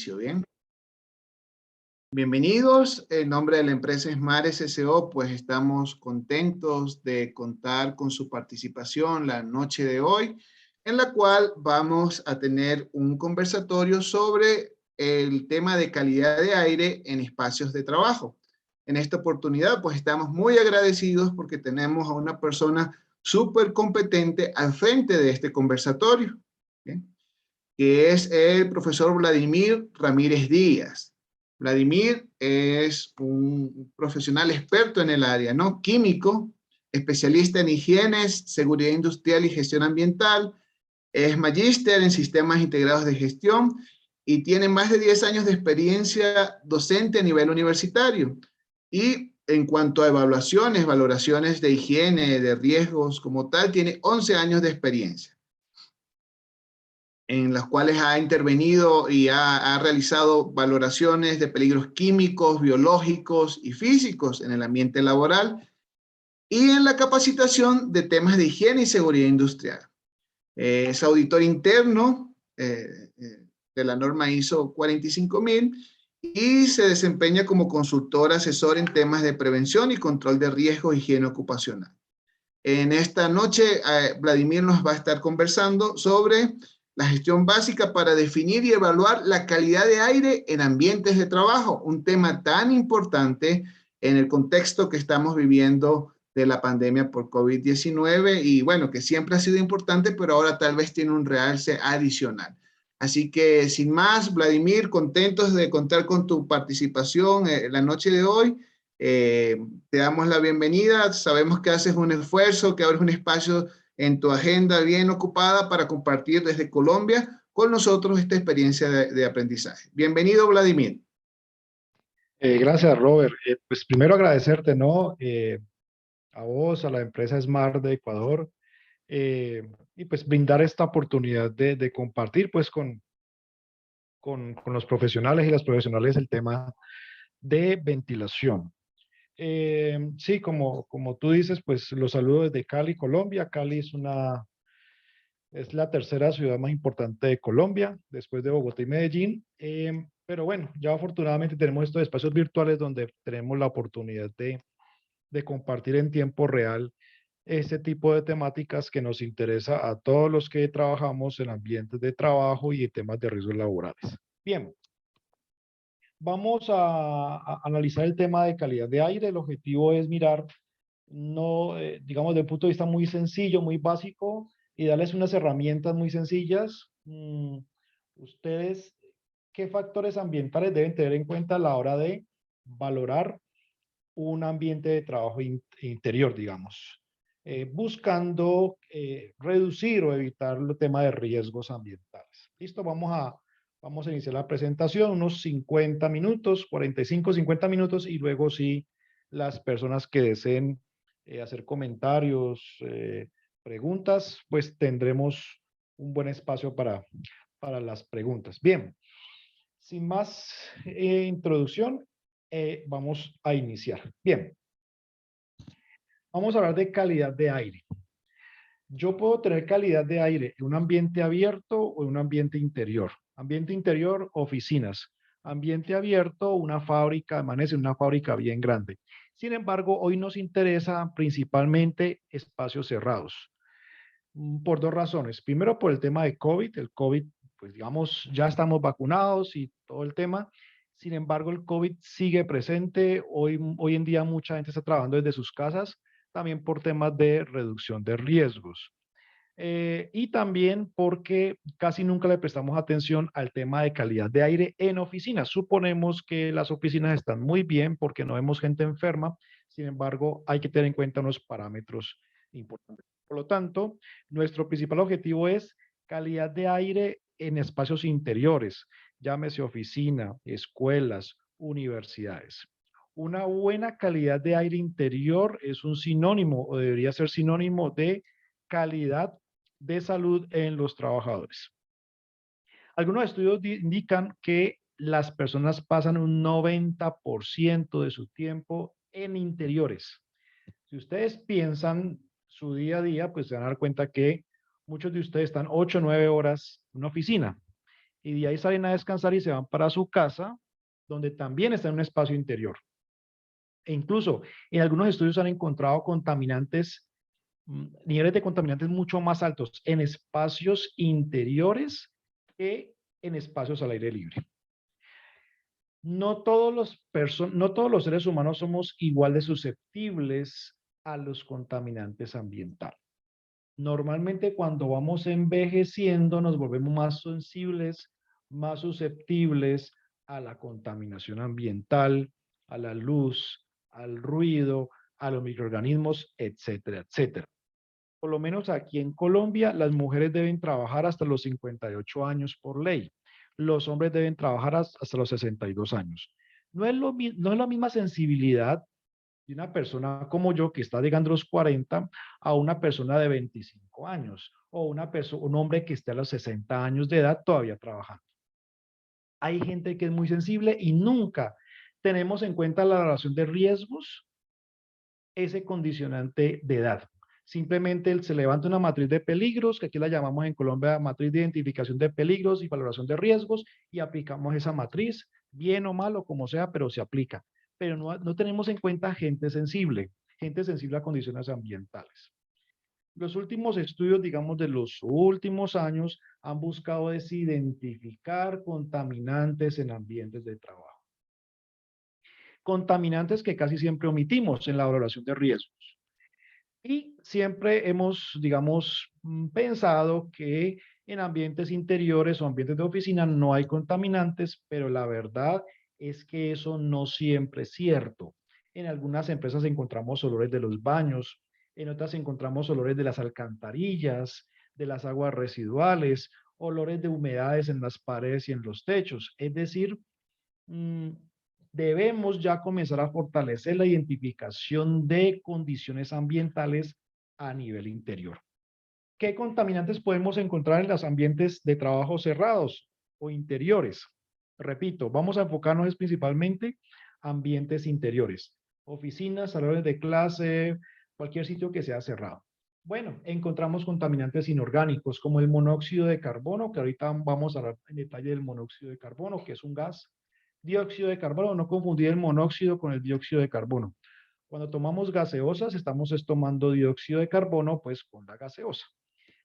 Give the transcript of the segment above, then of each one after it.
inicio, ¿bien? Bienvenidos. En nombre de la empresa Smart SSO, pues estamos contentos de contar con su participación la noche de hoy, en la cual vamos a tener un conversatorio sobre el tema de calidad de aire en espacios de trabajo. En esta oportunidad, pues estamos muy agradecidos porque tenemos a una persona súper competente al frente de este conversatorio, ¿bien?, que es el profesor Vladimir Ramírez Díaz. Vladimir es un profesional experto en el área, ¿no? Químico, especialista en higiene, seguridad industrial y gestión ambiental, es magíster en sistemas integrados de gestión y tiene más de 10 años de experiencia docente a nivel universitario. Y en cuanto a evaluaciones, valoraciones de higiene, de riesgos como tal, tiene 11 años de experiencia, en las cuales ha intervenido y ha realizado valoraciones de peligros químicos, biológicos y físicos en el ambiente laboral y en la capacitación de temas de higiene y seguridad industrial. Es auditor interno de la norma ISO 45000 y se desempeña como consultor asesor en temas de prevención y control de riesgos e higiene ocupacional. En esta noche, Vladimir nos va a estar conversando sobre la gestión básica para definir y evaluar la calidad de aire en ambientes de trabajo, un tema tan importante en el contexto que estamos viviendo de la pandemia por COVID-19 y bueno, que siempre ha sido importante, pero ahora tal vez tiene un realce adicional. Así que sin más, Vladimir, contentos de contar con tu participación la noche de hoy. Te damos la bienvenida, sabemos que haces un esfuerzo, que abres un espacio en tu agenda bien ocupada para compartir desde Colombia con nosotros esta experiencia de aprendizaje. Bienvenido, Vladimir. Gracias, Robert. Pues primero agradecerte, ¿no? A vos, a la empresa Smart de Ecuador, y pues brindar esta oportunidad de compartir pues con los profesionales y las profesionales el tema de ventilación. Sí, como tú dices, pues los saludo desde Cali, Colombia. Cali es la tercera ciudad más importante de Colombia, después de Bogotá y Medellín. Pero bueno, ya afortunadamente tenemos estos espacios virtuales donde tenemos la oportunidad de compartir en tiempo real este tipo de temáticas que nos interesa a todos los que trabajamos en ambientes de trabajo y en temas de riesgos laborales. Bien, vamos a analizar el tema de calidad de aire. El objetivo es mirar, no, digamos, desde un punto de vista muy sencillo, muy básico, y darles unas herramientas muy sencillas. Ustedes, ¿qué factores ambientales deben tener en cuenta a la hora de valorar un ambiente de trabajo interior, digamos, buscando reducir o evitar el tema de riesgos ambientales? Listo, vamos a iniciar la presentación, unos 50 minutos, 45, 50 minutos, y luego sí, las personas que deseen hacer comentarios, preguntas, pues tendremos un buen espacio para las preguntas. Bien, sin más introducción, vamos a iniciar. Bien, vamos a hablar de calidad de aire. Yo puedo tener calidad de aire en un ambiente abierto o en un ambiente interior. Ambiente interior, oficinas. Ambiente abierto, una fábrica, amanece una fábrica bien grande. Sin embargo, hoy nos interesa principalmente espacios cerrados, por dos razones. Primero, por el tema de COVID. El COVID, pues digamos, ya estamos vacunados y todo el tema. Sin embargo, el COVID sigue presente. Hoy en día mucha gente está trabajando desde sus casas, también por temas de reducción de riesgos. Y también porque casi nunca le prestamos atención al tema de calidad de aire en oficinas. Suponemos que las oficinas están muy bien porque no vemos gente enferma. Sin embargo, hay que tener en cuenta unos parámetros importantes. Por lo tanto, nuestro principal objetivo es calidad de aire en espacios interiores, llámese oficina, escuelas, universidades. Una buena calidad de aire interior es un sinónimo o debería ser sinónimo de calidad de salud en los trabajadores. Algunos estudios indican que las personas pasan un 90% de su tiempo en interiores. Si ustedes piensan su día a día, pues se van a dar cuenta que muchos de ustedes están 8 o 9 horas en una oficina. y de ahí salen a descansar y se van para su casa, donde también está en un espacio interior. E incluso en algunos estudios han encontrado contaminantes, niveles de contaminantes mucho más altos en espacios interiores que en espacios al aire libre. No todos los seres humanos somos igual de susceptibles a los contaminantes ambientales. Normalmente cuando vamos envejeciendo nos volvemos más sensibles, más susceptibles a la contaminación ambiental, a la luz, al ruido, a los microorganismos, etcétera, etcétera. Por lo menos aquí en Colombia, las mujeres deben trabajar hasta los 58 años por ley. Los hombres deben trabajar hasta los 62 años. No es la misma sensibilidad de una persona como yo que está llegando a los 40 a una persona de 25 años o un hombre que esté a los 60 años de edad todavía trabajando. Hay gente que es muy sensible y nunca tenemos en cuenta la relación de riesgos, ese condicionante de edad. Simplemente se levanta una matriz de peligros, que aquí la llamamos en Colombia matriz de identificación de peligros y valoración de riesgos, y aplicamos esa matriz, bien o mal o como sea, pero se aplica. Pero no tenemos en cuenta gente sensible a condiciones ambientales. Los últimos estudios, digamos, de los últimos años, han buscado desidentificar contaminantes en ambientes de trabajo. Contaminantes que casi siempre omitimos en la valoración de riesgos. Y siempre hemos, digamos, pensado que en ambientes interiores o ambientes de oficina no hay contaminantes, pero la verdad es que eso no siempre es cierto. En algunas empresas encontramos olores de los baños, en otras encontramos olores de las alcantarillas, de las aguas residuales, olores de humedades en las paredes y en los techos. Es decir, debemos ya comenzar a fortalecer la identificación de condiciones ambientales a nivel interior. ¿Qué contaminantes podemos encontrar en los ambientes de trabajo cerrados o interiores? Repito, vamos a enfocarnos principalmente ambientes interiores, oficinas, salones de clase, cualquier sitio que sea cerrado. Bueno, encontramos contaminantes inorgánicos como el monóxido de carbono, que ahorita vamos a hablar en detalle del monóxido de carbono, que es un gas. Dióxido de carbono, no confundir el monóxido con el dióxido de carbono. Cuando tomamos gaseosas, estamos tomando dióxido de carbono, pues con la gaseosa.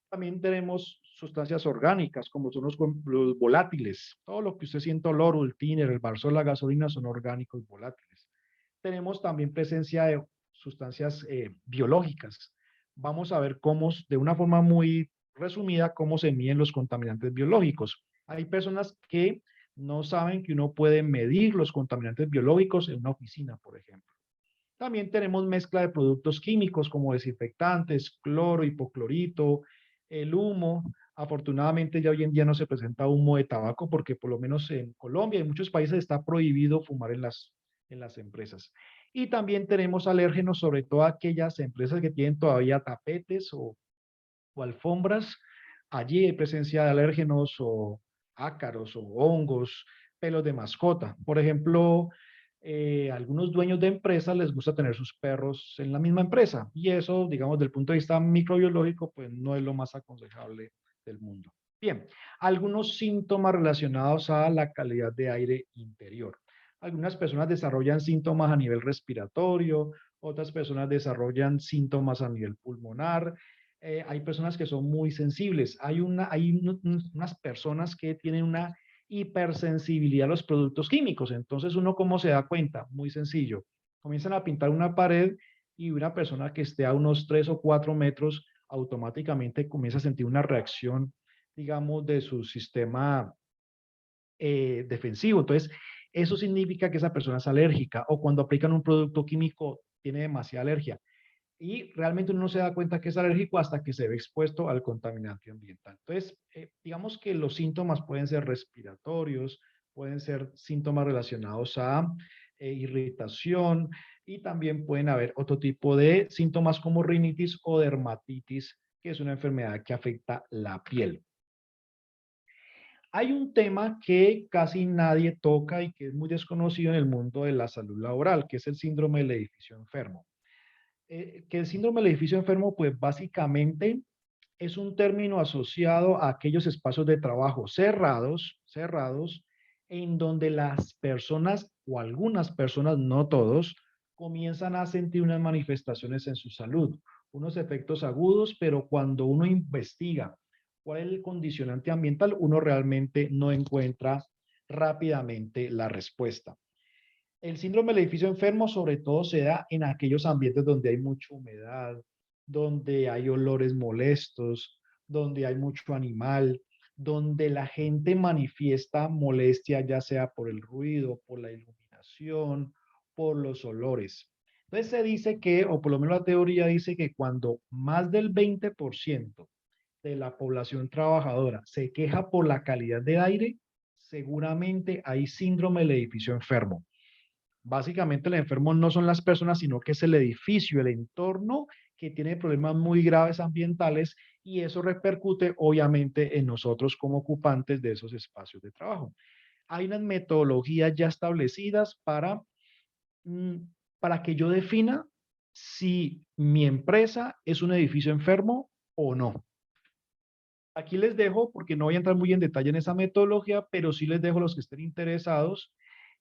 También tenemos sustancias orgánicas, como son los volátiles. Todo lo que usted siente olor, el tiner, el barzol, la gasolina, son orgánicos volátiles. Tenemos también presencia de sustancias biológicas. Vamos a ver cómo, de una forma muy resumida, cómo se miden los contaminantes biológicos. Hay personas que no saben que uno puede medir los contaminantes biológicos en una oficina, por ejemplo. También tenemos mezcla de productos químicos como desinfectantes, cloro, hipoclorito, el humo. Afortunadamente ya hoy en día no se presenta humo de tabaco porque por lo menos en Colombia y en muchos países está prohibido fumar en las empresas. Y también tenemos alérgenos, sobre todo aquellas empresas que tienen todavía tapetes o alfombras. Allí hay presencia de alérgenos o ácaros o hongos, pelos de mascota. Por ejemplo, algunos dueños de empresas les gusta tener sus perros en la misma empresa y eso, digamos, desde el punto de vista microbiológico, pues no es lo más aconsejable del mundo. Bien, algunos síntomas relacionados a la calidad de aire interior. Algunas personas desarrollan síntomas a nivel respiratorio, otras personas desarrollan síntomas a nivel pulmonar. Hay personas que son muy sensibles. Hay unas personas que tienen una hipersensibilidad a los productos químicos. Entonces, ¿uno cómo se da cuenta? Muy sencillo. Comienzan a pintar una pared y una persona que esté a unos 3 o 4 metros automáticamente comienza a sentir una reacción, digamos, de su sistema defensivo. Entonces, eso significa que esa persona es alérgica o cuando aplican un producto químico tiene demasiada alergia. Y realmente uno no se da cuenta que es alérgico hasta que se ve expuesto al contaminante ambiental. Entonces, digamos que los síntomas pueden ser respiratorios, pueden ser síntomas relacionados a irritación y también pueden haber otro tipo de síntomas como rinitis o dermatitis, que es una enfermedad que afecta la piel. Hay un tema que casi nadie toca y que es muy desconocido en el mundo de la salud laboral, que es el síndrome del edificio enfermo. Que el síndrome del edificio enfermo, pues básicamente es un término asociado a aquellos espacios de trabajo cerrados, en donde las personas o algunas personas, no todos, comienzan a sentir unas manifestaciones en su salud, unos efectos agudos, pero cuando uno investiga cuál es el condicionante ambiental, uno realmente no encuentra rápidamente la respuesta. El síndrome del edificio enfermo sobre todo se da en aquellos ambientes donde hay mucha humedad, donde hay olores molestos, donde hay mucho animal, donde la gente manifiesta molestia ya sea por el ruido, por la iluminación, por los olores. Entonces se dice que, o por lo menos la teoría dice que cuando más del 20% de la población trabajadora se queja por la calidad del aire, seguramente hay síndrome del edificio enfermo. Básicamente el enfermo no son las personas, sino que es el edificio, el entorno que tiene problemas muy graves ambientales y eso repercute obviamente en nosotros como ocupantes de esos espacios de trabajo. Hay unas metodologías ya establecidas mm, para que yo defina si mi empresa es un edificio enfermo o no. Aquí les dejo, porque no voy a entrar muy en detalle en esa metodología, pero sí les dejo a los que estén interesados.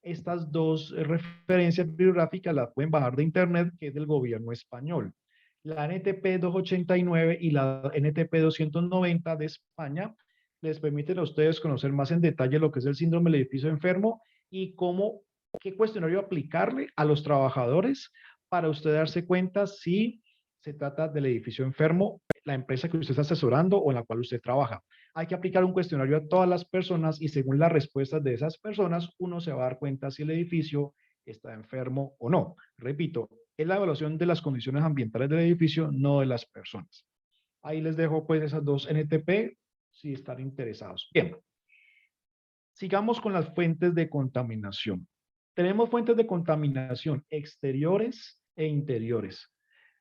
Estas dos referencias bibliográficas las pueden bajar de internet, que es del gobierno español. La NTP 289 y la NTP 290 de España les permiten a ustedes conocer más en detalle lo que es el síndrome del edificio enfermo y cómo, qué cuestionario aplicarle a los trabajadores para usted darse cuenta si se trata del edificio enfermo, la empresa que usted está asesorando o en la cual usted trabaja. Hay que aplicar un cuestionario a todas las personas y según las respuestas de esas personas, uno se va a dar cuenta si el edificio está enfermo o no. Repito, es la evaluación de las condiciones ambientales del edificio, no de las personas. Ahí les dejo pues esas dos NTP si están interesados. Bien, sigamos con las fuentes de contaminación. Tenemos fuentes de contaminación exteriores e interiores.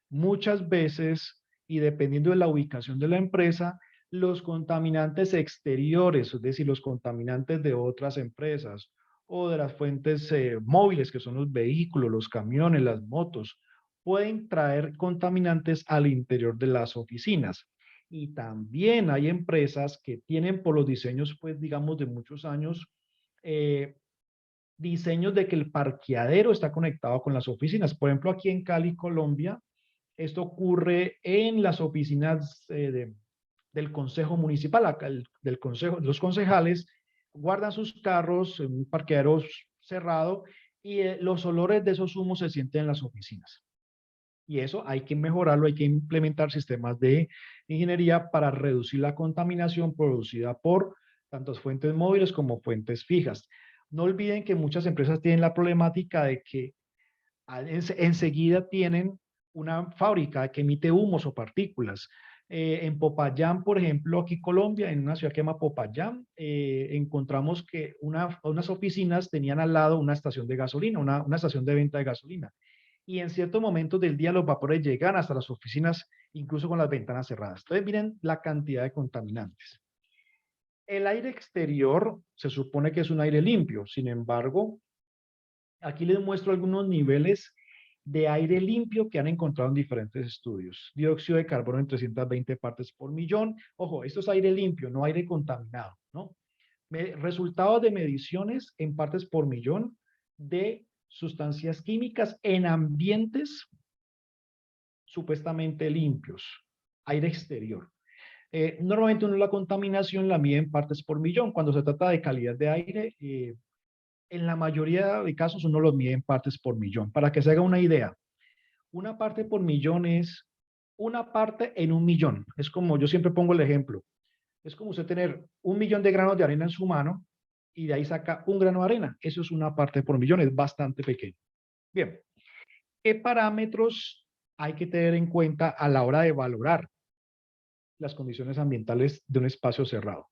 Muchas veces, y dependiendo de la ubicación de la empresa, los contaminantes exteriores, es decir, los contaminantes de otras empresas o de las fuentes móviles, que son los vehículos, los camiones, las motos, pueden traer contaminantes al interior de las oficinas. Y también hay empresas que tienen por los diseños, pues digamos, de muchos años, eh, diseños de que el parqueadero está conectado con las oficinas. Por ejemplo, aquí en Cali, Colombia, esto ocurre en las oficinas del Consejo Municipal, acá del Consejo, los concejales guardan sus carros en un parqueadero cerrado y los olores de esos humos se sienten en las oficinas. Y eso hay que mejorarlo, hay que implementar sistemas de ingeniería para reducir la contaminación producida por tantas fuentes móviles como fuentes fijas. No olviden que muchas empresas tienen la problemática de que enseguida tienen una fábrica que emite humos o partículas. En Popayán, por ejemplo, aquí Colombia, en una ciudad que se llama Popayán, encontramos que unas oficinas tenían al lado una estación de gasolina, una estación de venta de gasolina. Y en ciertos momentos del día los vapores llegan hasta las oficinas, incluso con las ventanas cerradas. Entonces, miren la cantidad de contaminantes. El aire exterior se supone que es un aire limpio, sin embargo, aquí les muestro algunos niveles de aire limpio que han encontrado en diferentes estudios. Dióxido de carbono en 320 partes por millón. Ojo, esto es aire limpio, no aire contaminado, ¿no? Resultados de mediciones en partes por millón de sustancias químicas en ambientes supuestamente limpios, aire exterior. Normalmente uno la contaminación la mide en partes por millón. Cuando se trata de calidad de aire, en la mayoría de casos uno los mide en partes por millón. Para que se haga una idea, una parte por millón es una parte en un millón. Es como, yo siempre pongo el ejemplo, es como usted tener 1 millón de granos de arena en su mano y de ahí saca un grano de arena. Eso es una parte por millón, es bastante pequeño. Bien, ¿qué parámetros hay que tener en cuenta a la hora de valorar las condiciones ambientales de un espacio cerrado?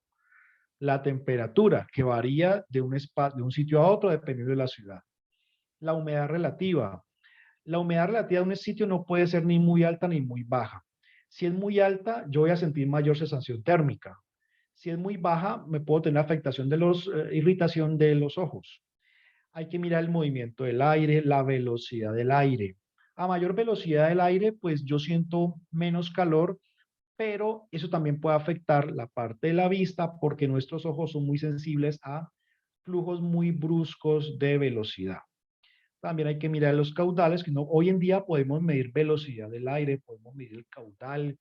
La temperatura, que varía de un sitio a otro dependiendo de la ciudad. La humedad relativa. La humedad relativa de un sitio no puede ser ni muy alta ni muy baja. Si es muy alta, yo voy a sentir mayor sensación térmica. Si es muy baja, me puedo tener afectación de irritación de los ojos. Hay que mirar el movimiento del aire, la velocidad del aire. A mayor velocidad del aire, pues yo siento menos calor pero eso también puede afectar la parte de la vista porque nuestros ojos son muy sensibles a flujos muy bruscos de velocidad. También hay que mirar los caudales, que no, hoy en día podemos medir velocidad del aire, podemos medir el caudal,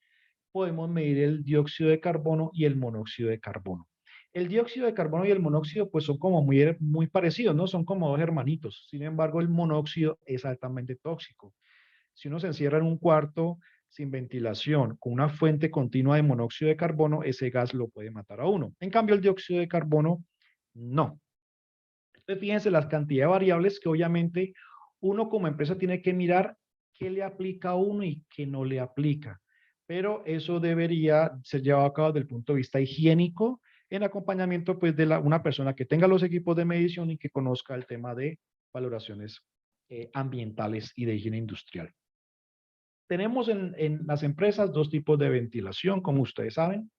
podemos medir el dióxido de carbono y el monóxido de carbono. El dióxido de carbono y el monóxido pues son como muy parecidos, ¿no? Son como dos hermanitos. Sin embargo, el monóxido es altamente tóxico. Si uno se encierra en un cuarto sin ventilación, con una fuente continua de monóxido de carbono, ese gas lo puede matar a uno. En cambio, el dióxido de carbono, no. Entonces, fíjense las cantidades de variables que obviamente uno como empresa tiene que mirar qué le aplica a uno y qué no le aplica. Pero eso debería ser llevado a cabo desde el punto de vista higiénico, en acompañamiento pues de una persona que tenga los equipos de medición y que conozca el tema de valoraciones ambientales y de higiene industrial. Tenemos en las empresas dos tipos de ventilación, como ustedes saben.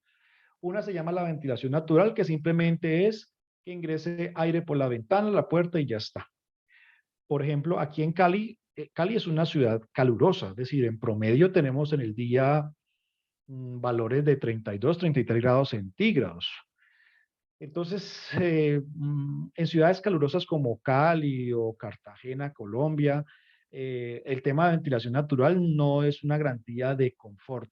Una se llama la ventilación natural, que simplemente es que ingrese aire por la ventana, la puerta y ya está. Por ejemplo, aquí en Cali, Cali es una ciudad calurosa, es decir, en promedio tenemos en el día valores de 32, 33 grados centígrados. Entonces, en ciudades calurosas como Cali o Cartagena, Colombia, el tema de ventilación natural no es una garantía de confort.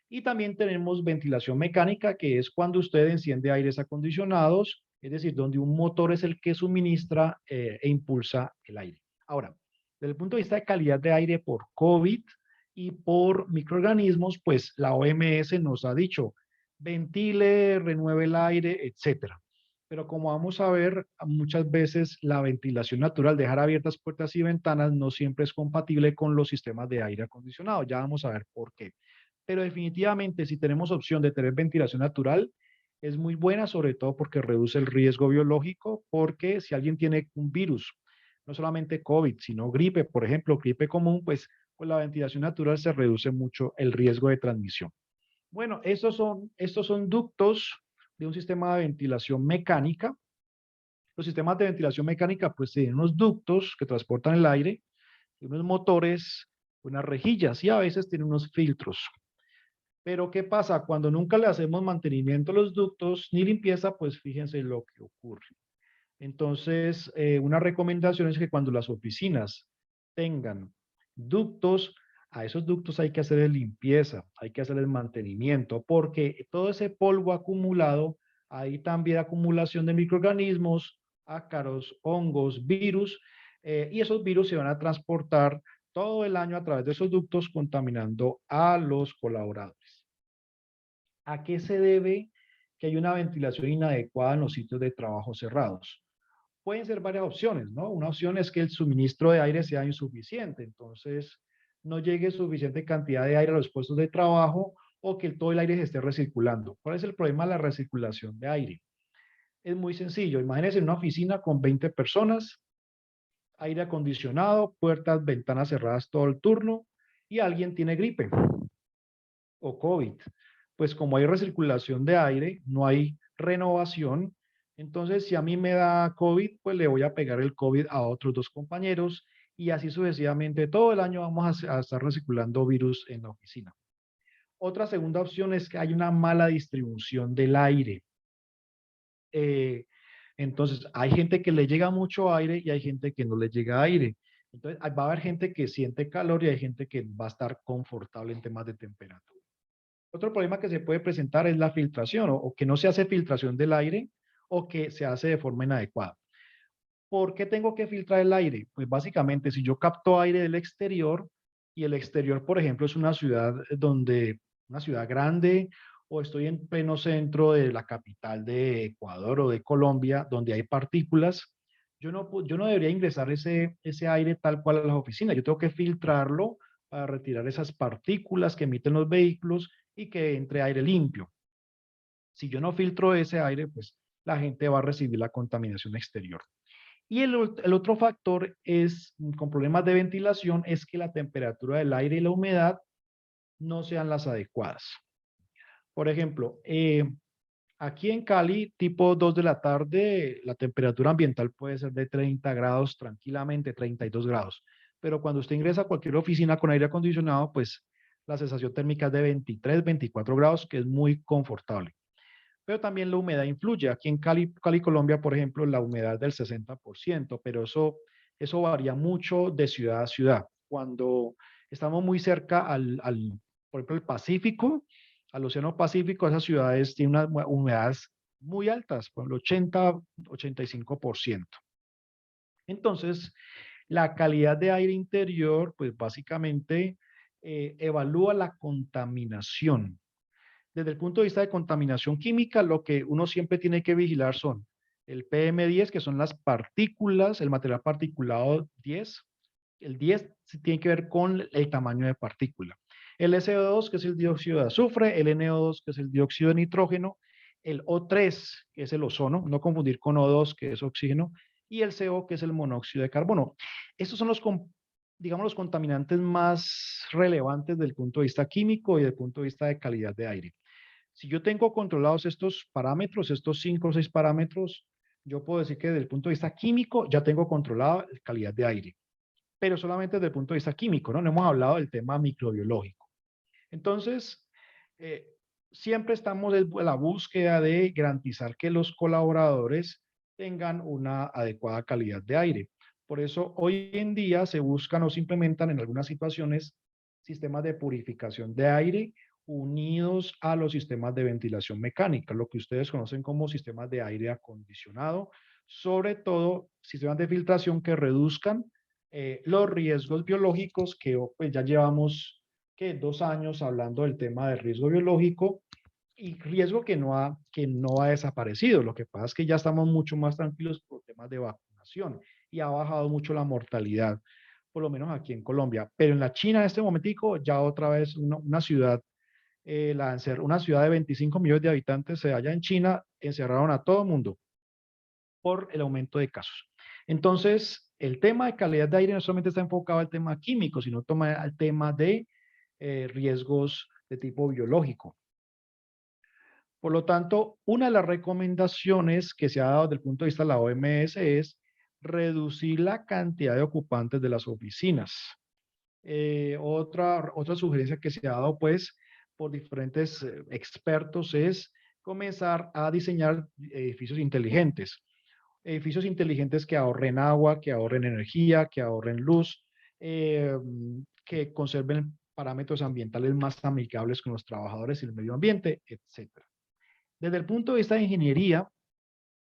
Y también tenemos ventilación mecánica, que es cuando usted enciende aires acondicionados, es decir, donde un motor es el que suministra e impulsa el aire. Ahora, desde el punto de vista de calidad de aire por COVID y por microorganismos, pues la OMS nos ha dicho, ventile, renueve el aire, etcétera. Pero como vamos a ver, muchas veces la ventilación natural, dejar abiertas puertas y ventanas, no siempre es compatible con los sistemas de aire acondicionado. Ya vamos a ver por qué. Pero definitivamente si tenemos opción de tener ventilación natural, es muy buena, sobre todo porque reduce el riesgo biológico, porque si alguien tiene un virus, no solamente COVID, sino gripe, por ejemplo, gripe común, pues con la ventilación natural se reduce mucho el riesgo de transmisión. Bueno, estos son ductos de un sistema de ventilación mecánica. Los sistemas de ventilación mecánica pues tienen unos ductos que transportan el aire, unos motores, unas rejillas y a veces tienen unos filtros. Pero ¿qué pasa? Cuando nunca le hacemos mantenimiento a los ductos ni limpieza, pues fíjense lo que ocurre. Entonces, una recomendación es que cuando las oficinas tengan ductos, a esos ductos hay que hacerles limpieza, hay que hacerles mantenimiento, porque todo ese polvo acumulado, hay también acumulación de microorganismos, ácaros, hongos, virus, y esos virus se van a transportar todo el año a través de esos ductos contaminando a los colaboradores. ¿A qué se debe que hay una ventilación inadecuada en los sitios de trabajo cerrados? Pueden ser varias opciones, ¿no? Una opción es que el suministro de aire sea insuficiente, entonces no llegue suficiente cantidad de aire a los puestos de trabajo o que todo el aire se esté recirculando. ¿Cuál es el problema de la recirculación de aire? Es muy sencillo. Imagínense una oficina con 20 personas, aire acondicionado, puertas, ventanas cerradas todo el turno y alguien tiene gripe o COVID. Pues como hay recirculación de aire, no hay renovación. Entonces, si a mí me da COVID, pues le voy a pegar el COVID a otros dos compañeros y así sucesivamente. Todo el año vamos a estar recirculando virus en la oficina. Otra segunda opción es que hay una mala distribución del aire. Eh, entonces, hay gente que le llega mucho aire y hay gente que no le llega aire. Entonces, va a haber gente que siente calor y hay gente que va a estar confortable en temas de temperatura. Otro problema que se puede presentar es la filtración o que no se hace filtración del aire o que se hace de forma inadecuada. ¿Por qué tengo que filtrar el aire? Pues básicamente si yo capto aire del exterior y el exterior, por ejemplo, es una ciudad grande o estoy en pleno centro de la capital de Ecuador o de Colombia, donde hay partículas, yo no debería ingresar ese aire tal cual a las oficinas. Yo tengo que filtrarlo para retirar esas partículas que emiten los vehículos y que entre aire limpio. Si yo no filtro ese aire, pues la gente va a recibir la contaminación exterior. Y el otro factor es, con problemas de ventilación, es que la temperatura del aire y la humedad no sean las adecuadas. Por ejemplo, aquí en Cali, tipo 2 de la tarde, la temperatura ambiental puede ser de 30 grados tranquilamente, 32 grados. Pero cuando usted ingresa a cualquier oficina con aire acondicionado, pues La sensación térmica es de 23, 24 grados, que es muy confortable. Pero también la humedad influye. Aquí en Cali, Colombia, por ejemplo, la humedad es del 60%, pero eso varía mucho de ciudad a ciudad. Cuando estamos muy cerca por ejemplo, el Pacífico, al Océano Pacífico, esas ciudades tienen unas humedades muy altas, por el 80, 85%. Entonces, la calidad de aire interior, pues básicamente evalúa la contaminación. Desde el punto de vista de contaminación química, lo que uno siempre tiene que vigilar son el PM10, que son las partículas, el material particulado 10. El 10 tiene que ver con el tamaño de partícula. El SO2, que es el dióxido de azufre, el NO2, que es el dióxido de nitrógeno, el O3, que es el ozono, no confundir con O2, que es oxígeno, y el CO, que es el monóxido de carbono. Estos son digamos, los contaminantes más relevantes desde el punto de vista químico y desde el punto de vista de calidad de aire. Si yo tengo controlados estos parámetros, estos 5 o 6 parámetros, yo puedo decir que desde el punto de vista químico ya tengo controlada la calidad de aire, pero solamente desde el punto de vista químico, ¿no? No hemos hablado del tema microbiológico. Entonces, eh, siempre estamos en la búsqueda de garantizar que los colaboradores tengan una adecuada calidad de aire. Por eso, hoy en día se buscan o se implementan en algunas situaciones sistemas de purificación de aire unidos a los sistemas de ventilación mecánica, lo que ustedes conocen como sistemas de aire acondicionado, sobre todo sistemas de filtración que reduzcan los riesgos biológicos que pues, ya llevamos 2 años hablando del tema del riesgo biológico y riesgo que no ha desaparecido. Lo que pasa es que ya estamos mucho más tranquilos por temas de vacunación y ha bajado mucho la mortalidad, por lo menos aquí en Colombia. Pero en la China en este momentico ya otra vez una ciudad, una ciudad de 25 millones de habitantes se halla en China, encerraron a todo el mundo por el aumento de casos. Entonces, el tema de calidad de aire no solamente está enfocado al tema químico, sino al tema de riesgos de tipo biológico. Por lo tanto, una de las recomendaciones que se ha dado desde el punto de vista de la OMS es reducir la cantidad de ocupantes de las oficinas. Otra sugerencia que se ha dado, pues, por diferentes expertos es comenzar a diseñar edificios inteligentes. Edificios inteligentes que ahorren agua, que ahorren energía, que ahorren luz, que conserven parámetros ambientales más amigables con los trabajadores y el medio ambiente, etcétera. Desde el punto de vista de ingeniería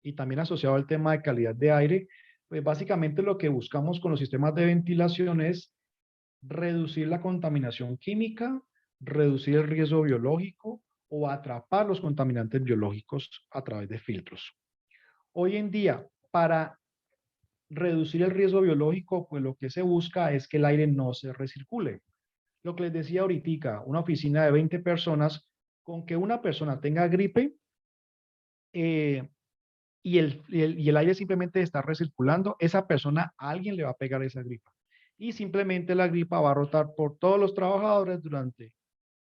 y también asociado al tema de calidad de aire, pues básicamente lo que buscamos con los sistemas de ventilación es reducir la contaminación química, reducir el riesgo biológico o atrapar los contaminantes biológicos a través de filtros. Hoy en día, para reducir el riesgo biológico, pues lo que se busca es que el aire no se recircule. Lo que les decía ahorita, una oficina de 20 personas, con que una persona tenga gripe eh, y el aire simplemente está recirculando, esa persona, a alguien le va a pegar esa gripa. Y simplemente la gripa va a rotar por todos los trabajadores durante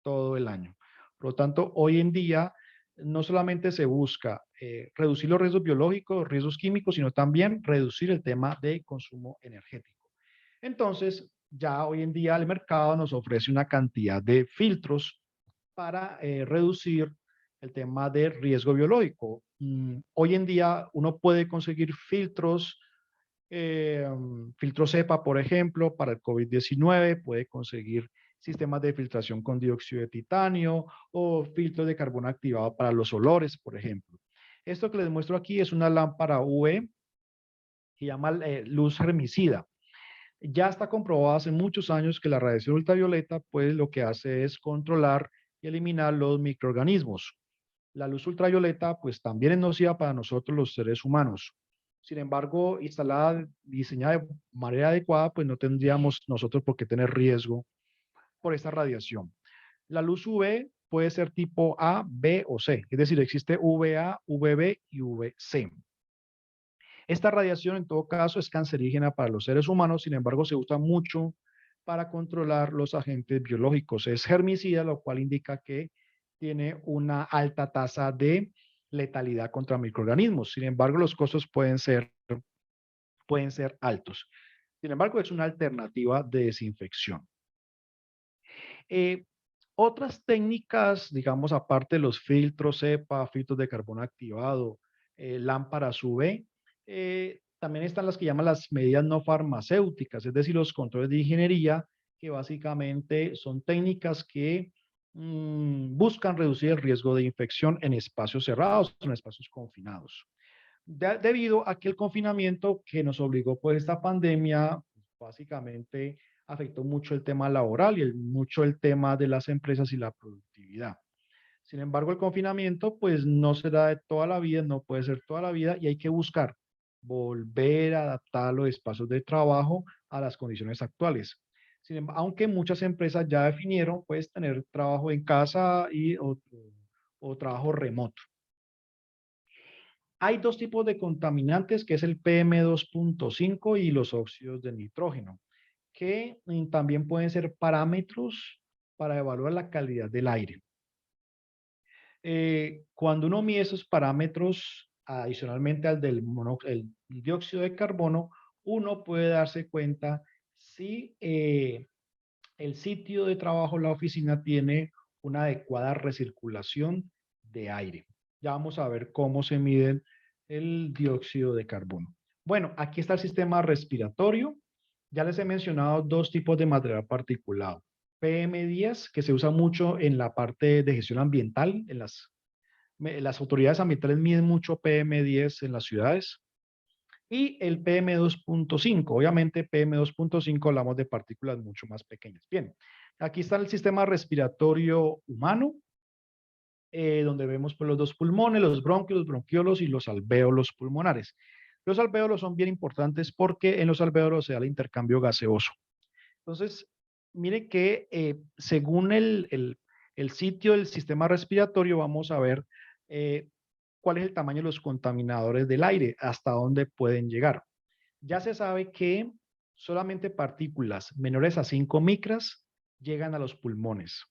todo el año. Por lo tanto, hoy en día no solamente se busca reducir los riesgos biológicos, riesgos químicos, sino también reducir el tema de consumo energético. Entonces, ya hoy en día el mercado nos ofrece una cantidad de filtros para reducir el tema de riesgo biológico. Hoy en día uno puede conseguir filtros, filtro cepa, por ejemplo, para el COVID-19, puede conseguir sistemas de filtración con dióxido de titanio o filtros de carbono activado para los olores, por ejemplo. Esto que les muestro aquí es una lámpara UV que llama luz germicida. Ya está comprobado hace muchos años que la radiación ultravioleta, pues lo que hace es controlar y eliminar los microorganismos. La luz ultravioleta, pues también es nociva para nosotros los seres humanos. Sin embargo, instalada, diseñada de manera adecuada, pues no tendríamos nosotros por qué tener riesgo por esta radiación. La luz UV puede ser tipo A, B o C, es decir, existe UVA, UVB y UVC. Esta radiación en todo caso es cancerígena para los seres humanos, sin embargo se usa mucho para controlar los agentes biológicos. Es germicida, lo cual indica que tiene una alta tasa de letalidad contra microorganismos. Sin embargo, los costos pueden ser altos. Sin embargo, es una alternativa de desinfección. Otras técnicas, digamos, aparte de los filtros EPA, filtros de carbono activado, lámparas UV, también están las que llaman las medidas no farmacéuticas, es decir, los controles de ingeniería, que básicamente son técnicas que buscan reducir el riesgo de infección en espacios cerrados, en espacios confinados. Debido a que el confinamiento que nos obligó por esta pandemia, básicamente afectó mucho el tema laboral y mucho el tema de las empresas y la productividad. Sin embargo, el confinamiento pues no será de toda la vida, no puede ser toda la vida y hay que buscar volver a adaptar los espacios de trabajo a las condiciones actuales. Aunque muchas empresas ya definieron pues tener trabajo en casa o trabajo remoto. Hay dos tipos de contaminantes, que es el PM2.5 y los óxidos de nitrógeno, que también pueden ser parámetros para evaluar la calidad del aire. Cuando uno mide esos parámetros, adicionalmente al del el dióxido de carbono, uno puede darse cuenta si el sitio de trabajo, la oficina, tiene una adecuada recirculación de aire. Ya vamos a ver cómo se mide el dióxido de carbono. Bueno, aquí está el sistema respiratorio. Ya les he mencionado dos tipos de material particulado. PM10, que se usa mucho en la parte de gestión ambiental. Las autoridades ambientales miden mucho PM10 en las ciudades. Y el PM2.5. Obviamente, PM2.5 hablamos de partículas mucho más pequeñas. Bien, aquí está el sistema respiratorio humano, donde vemos pues, los dos pulmones, los bronquios, los bronquiolos y los alvéolos pulmonares. Los alvéolos son bien importantes porque en los alvéolos se da el intercambio gaseoso. Entonces, mire que según el sitio del sistema respiratorio, vamos a ver cuál es el tamaño de los contaminadores del aire, hasta dónde pueden llegar. Ya se sabe que solamente partículas menores a 5 micras llegan a los pulmones.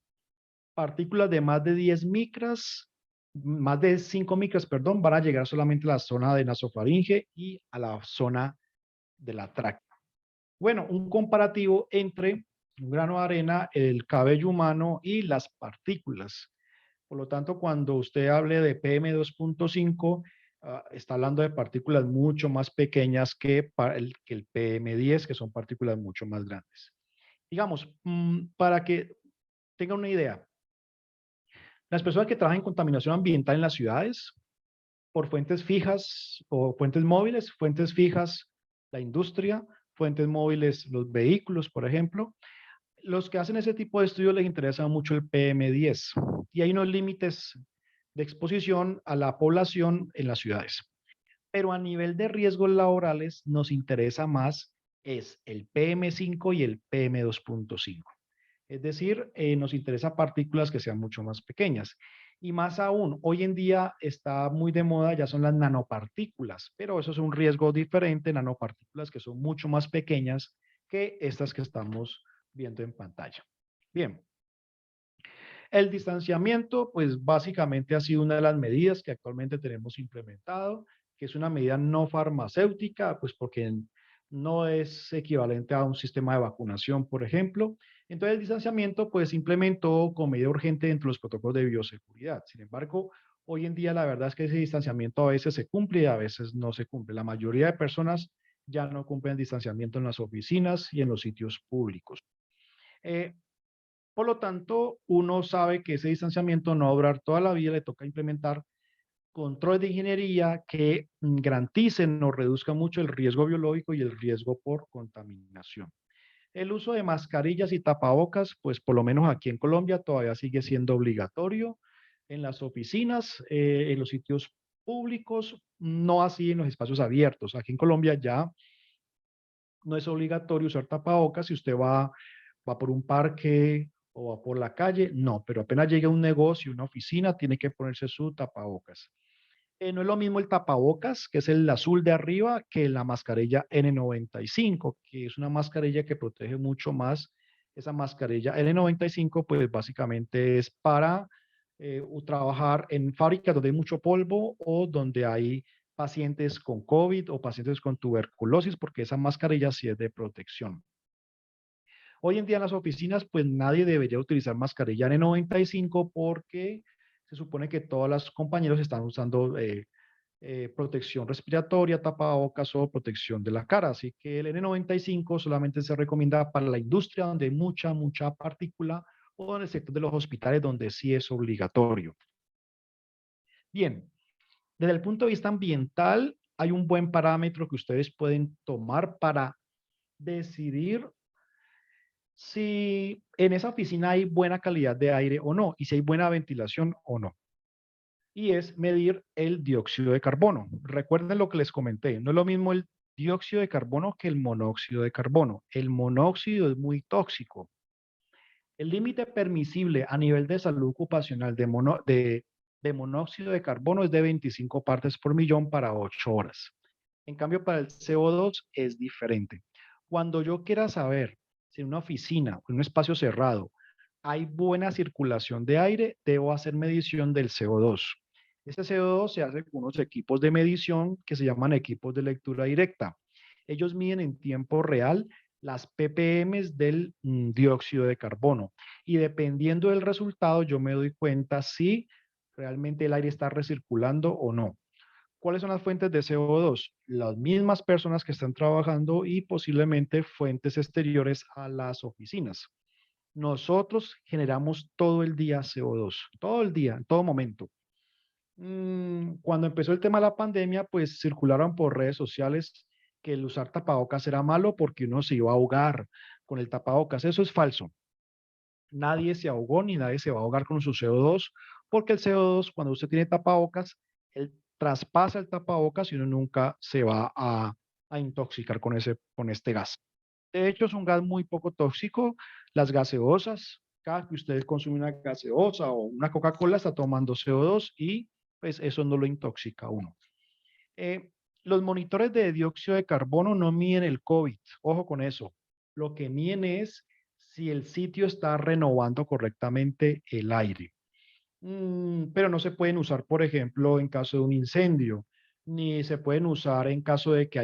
Partículas de más de 10 micras, más de 5 micras, perdón, van a llegar solamente a la zona de nasofaringe y a la zona de la tráquea. Bueno, un comparativo entre un grano de arena, el cabello humano y las partículas. Por lo tanto, cuando usted hable de PM2.5, está hablando de partículas mucho más pequeñas que el PM10, que son partículas mucho más grandes. Digamos, para que tenga una idea, las personas que trabajan en contaminación ambiental en las ciudades, por fuentes fijas o fuentes móviles, fuentes fijas, la industria, fuentes móviles, los vehículos, por ejemplo, los que hacen ese tipo de estudios les interesa mucho el PM10 y hay unos límites de exposición a la población en las ciudades. Pero a nivel de riesgos laborales nos interesa más es el PM5 y el PM2.5. Es decir, nos interesa partículas que sean mucho más pequeñas. Y más aún, hoy en día está muy de moda, ya son las nanopartículas, pero eso es un riesgo diferente, nanopartículas que son mucho más pequeñas que estas que estamos viendo en pantalla. Bien, el distanciamiento, pues básicamente ha sido una de las medidas que actualmente tenemos implementado, que es una medida no farmacéutica, pues porque no es equivalente a un sistema de vacunación, por ejemplo. Entonces, el distanciamiento, pues, se implementó como medida urgente dentro de los protocolos de bioseguridad. Sin embargo, hoy en día la verdad es que ese distanciamiento a veces se cumple y a veces no se cumple. La mayoría de personas ya no cumplen el distanciamiento en las oficinas y en los sitios públicos. Eh, por lo tanto, uno sabe que ese distanciamiento no va a durar toda la vida, le toca implementar controles de ingeniería que garanticen o reduzcan mucho el riesgo biológico y el riesgo por contaminación. El uso de mascarillas y tapabocas, pues por lo menos aquí en Colombia todavía sigue siendo obligatorio en las oficinas, en los sitios públicos, no así en los espacios abiertos. Aquí en Colombia ya no es obligatorio usar tapabocas si usted va por un parque o va por la calle, no, pero apenas llega a un negocio, una oficina, tiene que ponerse su tapabocas. No es lo mismo el tapabocas, que es el azul de arriba, que la mascarilla N95, que es una mascarilla que protege mucho más. Esa mascarilla N95, pues básicamente es para trabajar en fábricas donde hay mucho polvo o donde hay pacientes con COVID o pacientes con tuberculosis, porque esa mascarilla sí es de protección. Hoy en día en las oficinas, pues nadie debería utilizar mascarilla N95 porque se supone que todas las compañeros están usando protección respiratoria, tapabocas o protección de la cara. Así que el N95 solamente se recomienda para la industria donde hay mucha partícula o en el sector de los hospitales donde sí es obligatorio. Bien, desde el punto de vista ambiental, hay un buen parámetro que ustedes pueden tomar para decidir si en esa oficina hay buena calidad de aire o no, y si hay buena ventilación o no. Y es medir el dióxido de carbono. Recuerden lo que les comenté, no es lo mismo el dióxido de carbono que el monóxido de carbono. El monóxido es muy tóxico. El límite permisible a nivel de salud ocupacional de monóxido de carbono es de 25 partes por millón para 8 horas. En cambio, para el CO2 es diferente. Cuando yo quiera saber si en una oficina o en un espacio cerrado hay buena circulación de aire, debo hacer medición del CO2. Este CO2 se hace con unos equipos de medición que se llaman equipos de lectura directa. Ellos miden en tiempo real las ppm del dióxido de carbono y dependiendo del resultado yo me doy cuenta si realmente el aire está recirculando o no. ¿Cuáles son las fuentes de CO2? Las mismas personas que están trabajando y posiblemente fuentes exteriores a las oficinas. Nosotros generamos todo el día CO2, todo el día, en todo momento. Cuando empezó el tema de la pandemia, pues circularon por redes sociales que el usar tapabocas era malo porque uno se iba a ahogar con el tapabocas. Eso es falso. Nadie se ahogó ni nadie se va a ahogar con su CO2 porque el CO2, cuando usted tiene tapabocas, él traspasa el tapabocas y uno nunca se va a intoxicar con este gas. De hecho, es un gas muy poco tóxico. Las gaseosas, cada que usted consume una gaseosa o una Coca-Cola, está tomando CO2 y pues eso no lo intoxica a uno. Eh, los monitores de dióxido de carbono no miden el COVID, ojo con eso. Lo que miden es si el sitio está renovando correctamente el aire. Pero no se pueden usar, por ejemplo, en caso de un incendio, ni se pueden usar en caso de que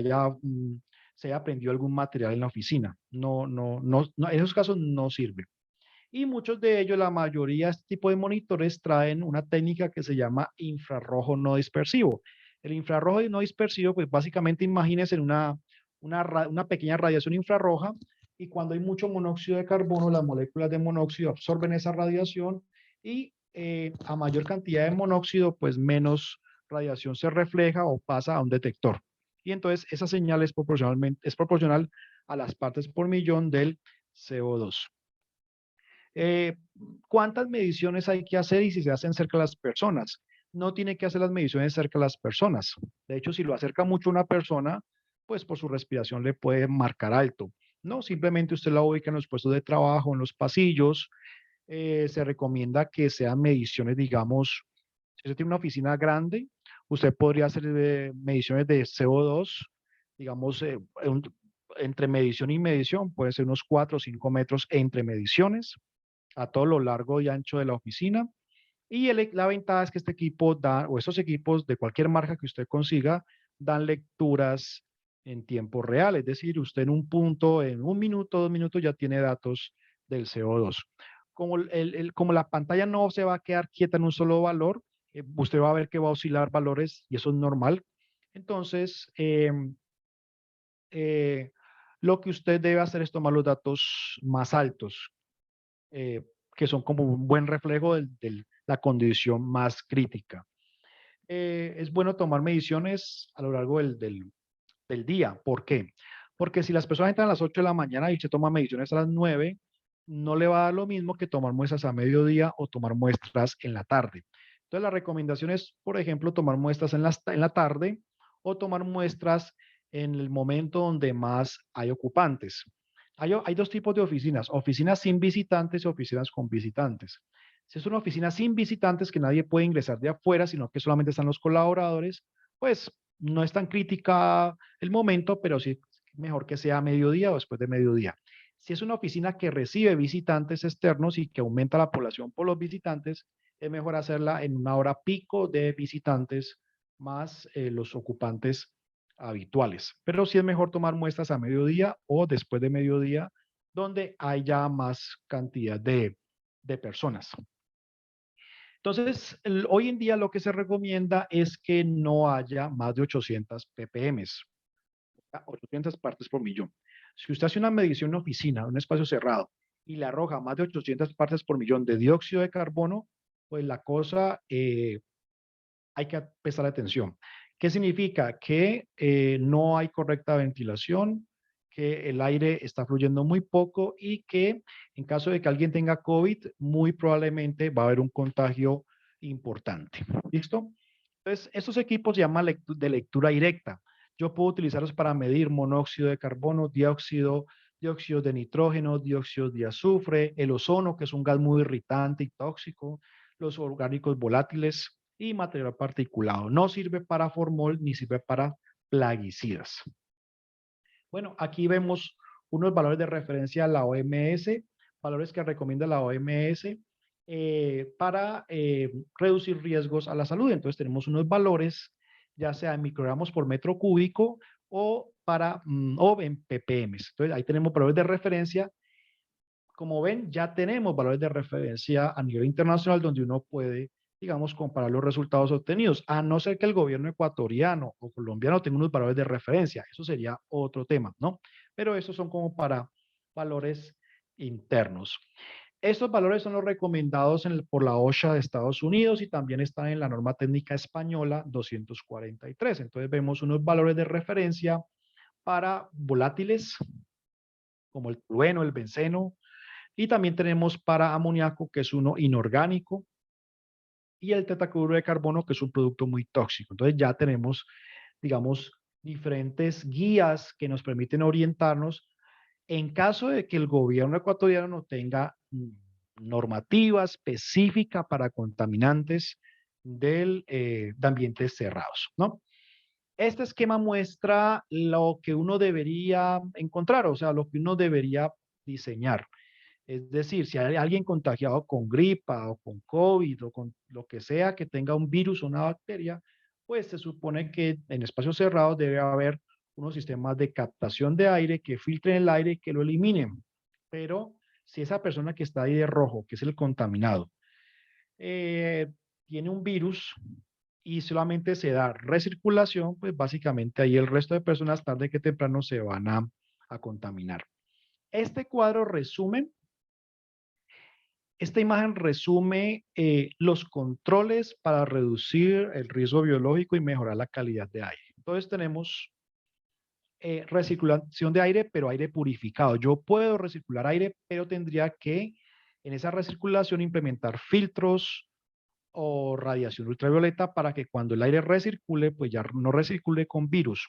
se haya prendido algún material en la oficina. En esos casos no sirve. Y muchos de ellos, la mayoría de este tipo de monitores traen una técnica que se llama infrarrojo no dispersivo. El infrarrojo no dispersivo, pues básicamente imagínense una pequeña radiación infrarroja y cuando hay mucho monóxido de carbono, las moléculas de monóxido absorben esa radiación y a mayor cantidad de monóxido, pues menos radiación se refleja o pasa a un detector. Y entonces esa señal es proporcional a las partes por millón del CO2. Eh, ¿Cuántas mediciones hay que hacer y si se hacen cerca de las personas? No tiene que hacer las mediciones cerca de las personas. De hecho, si lo acerca mucho a una persona, pues por su respiración le puede marcar alto. No, simplemente usted la ubica en los puestos de trabajo, en los pasillos. Se recomienda que sean mediciones, digamos, si usted tiene una oficina grande, usted podría hacer mediciones de CO2, digamos, entre medición y medición, puede ser unos 4 o 5 metros entre mediciones a todo lo largo y ancho de la oficina. Y la ventaja es que este equipo da, o esos equipos de cualquier marca que usted consiga, dan lecturas en tiempo real. Es decir, usted en un punto, en 1 minuto, 2 minutos, ya tiene datos del CO2. Como la pantalla no se va a quedar quieta en un solo valor, usted va a ver que va a oscilar valores y eso es normal. Entonces, eh, lo que usted debe hacer es tomar los datos más altos, eh, que son como un buen reflejo de la condición más crítica. Es bueno tomar mediciones a lo largo del día. ¿Por qué? Porque si las personas entran a las 8 de la mañana y se toman mediciones a las 9, no le va a dar lo mismo que tomar muestras a mediodía o tomar muestras en la tarde. Entonces, la recomendación es, por ejemplo, tomar muestras en la tarde o tomar muestras en el momento donde más hay ocupantes. Hay dos tipos de oficinas sin visitantes y oficinas con visitantes. Si es una oficina sin visitantes que nadie puede ingresar de afuera, sino que solamente están los colaboradores, pues no es tan crítica el momento, pero sí mejor que sea a mediodía o después de mediodía. Si es una oficina que recibe visitantes externos y que aumenta la población por los visitantes, es mejor hacerla en una hora pico de visitantes más los ocupantes habituales. Pero sí es mejor tomar muestras a mediodía o después de mediodía donde hay ya más cantidad de personas. Entonces, hoy en día lo que se recomienda es que no haya más de 800 ppm, 800 partes por millón. Si usted hace una medición en oficina, en un espacio cerrado, y le arroja más de 800 partes por millón de dióxido de carbono, pues la cosa hay que prestar atención. ¿Qué significa? Que no hay correcta ventilación, que el aire está fluyendo muy poco y que en caso de que alguien tenga COVID, muy probablemente va a haber un contagio importante. ¿Listo? Entonces, estos equipos se llaman de lectura directa. Yo puedo utilizarlos para medir monóxido de carbono, dióxido de nitrógeno, dióxido de azufre, el ozono, que es un gas muy irritante y tóxico, los orgánicos volátiles y material particulado. No sirve para formol ni sirve para plaguicidas. Bueno, aquí vemos unos valores de referencia a la OMS, valores que recomienda la OMS para reducir riesgos a la salud. Entonces tenemos unos valores, ya sea en microgramos por metro cúbico o, o en ppm. Entonces ahí tenemos valores de referencia. Como ven, ya tenemos valores de referencia a nivel internacional donde uno puede, digamos, comparar los resultados obtenidos, a no ser que el gobierno ecuatoriano o colombiano tenga unos valores de referencia. Eso sería otro tema, ¿no? Pero esos son como para valores internos. Estos valores son los recomendados por la OSHA de Estados Unidos y también están en la norma técnica española 243. Entonces vemos unos valores de referencia para volátiles como el tolueno, el benceno, y también tenemos para amoníaco, que es uno inorgánico, y el tetacloruro de carbono, que es un producto muy tóxico. Entonces ya tenemos, digamos, diferentes guías que nos permiten orientarnos en caso de que el gobierno ecuatoriano no tenga normativa específica para contaminantes de ambientes cerrados, ¿no? Este esquema muestra lo que uno debería encontrar, o sea, lo que uno debería diseñar. Es decir, si hay alguien contagiado con gripa o con COVID o con lo que sea que tenga un virus o una bacteria, pues se supone que en espacios cerrados debe haber unos sistemas de captación de aire que filtren el aire y que lo eliminen. Pero si esa persona que está ahí de rojo, que es el contaminado, tiene un virus y solamente se da recirculación, pues básicamente ahí el resto de personas tarde que temprano se van a contaminar. Este cuadro resume Esta imagen resume los controles para reducir el riesgo biológico y mejorar la calidad de aire. Entonces tenemos recirculación de aire, pero aire purificado. Yo puedo recircular aire, pero tendría que en esa recirculación implementar filtros o radiación ultravioleta para que cuando el aire recircule, pues ya no recircule con virus.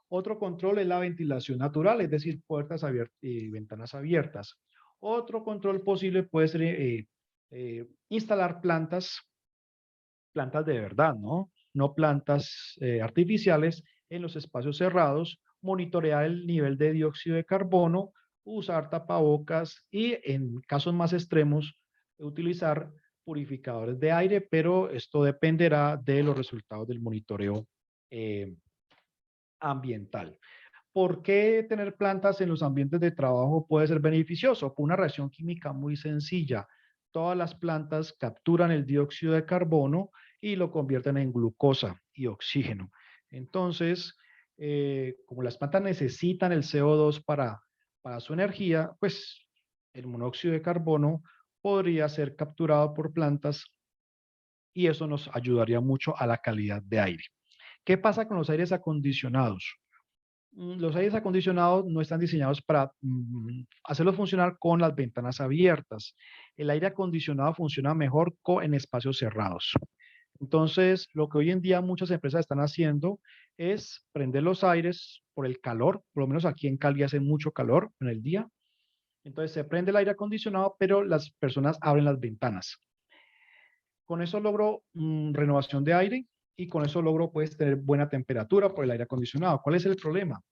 Otro control es la ventilación natural, es decir, puertas abiertas y ventanas abiertas. Otro control posible puede ser instalar plantas de verdad, ¿no? No plantas artificiales en los espacios cerrados, monitorear el nivel de dióxido de carbono, usar tapabocas y en casos más extremos utilizar purificadores de aire, pero esto dependerá de los resultados del monitoreo eh, ambiental. ¿Por qué tener plantas en los ambientes de trabajo puede ser beneficioso? Por una reacción química muy sencilla. Todas las plantas capturan el dióxido de carbono y lo convierten en glucosa y oxígeno. Entonces, como las plantas necesitan el CO2 para su energía, pues el monóxido de carbono podría ser capturado por plantas y eso nos ayudaría mucho a la calidad de aire. ¿Qué pasa con los aires acondicionados? Los aires acondicionados no están diseñados para hacerlos funcionar con las ventanas abiertas. El aire acondicionado funciona mejor en espacios cerrados. Entonces, lo que hoy en día muchas empresas están haciendo es prender los aires por el calor. Por lo menos aquí en Cali hace mucho calor en el día. Entonces se prende el aire acondicionado, pero las personas abren las ventanas. Con eso logro renovación de aire y con eso logro pues tener buena temperatura por el aire acondicionado. ¿Cuál es el problema?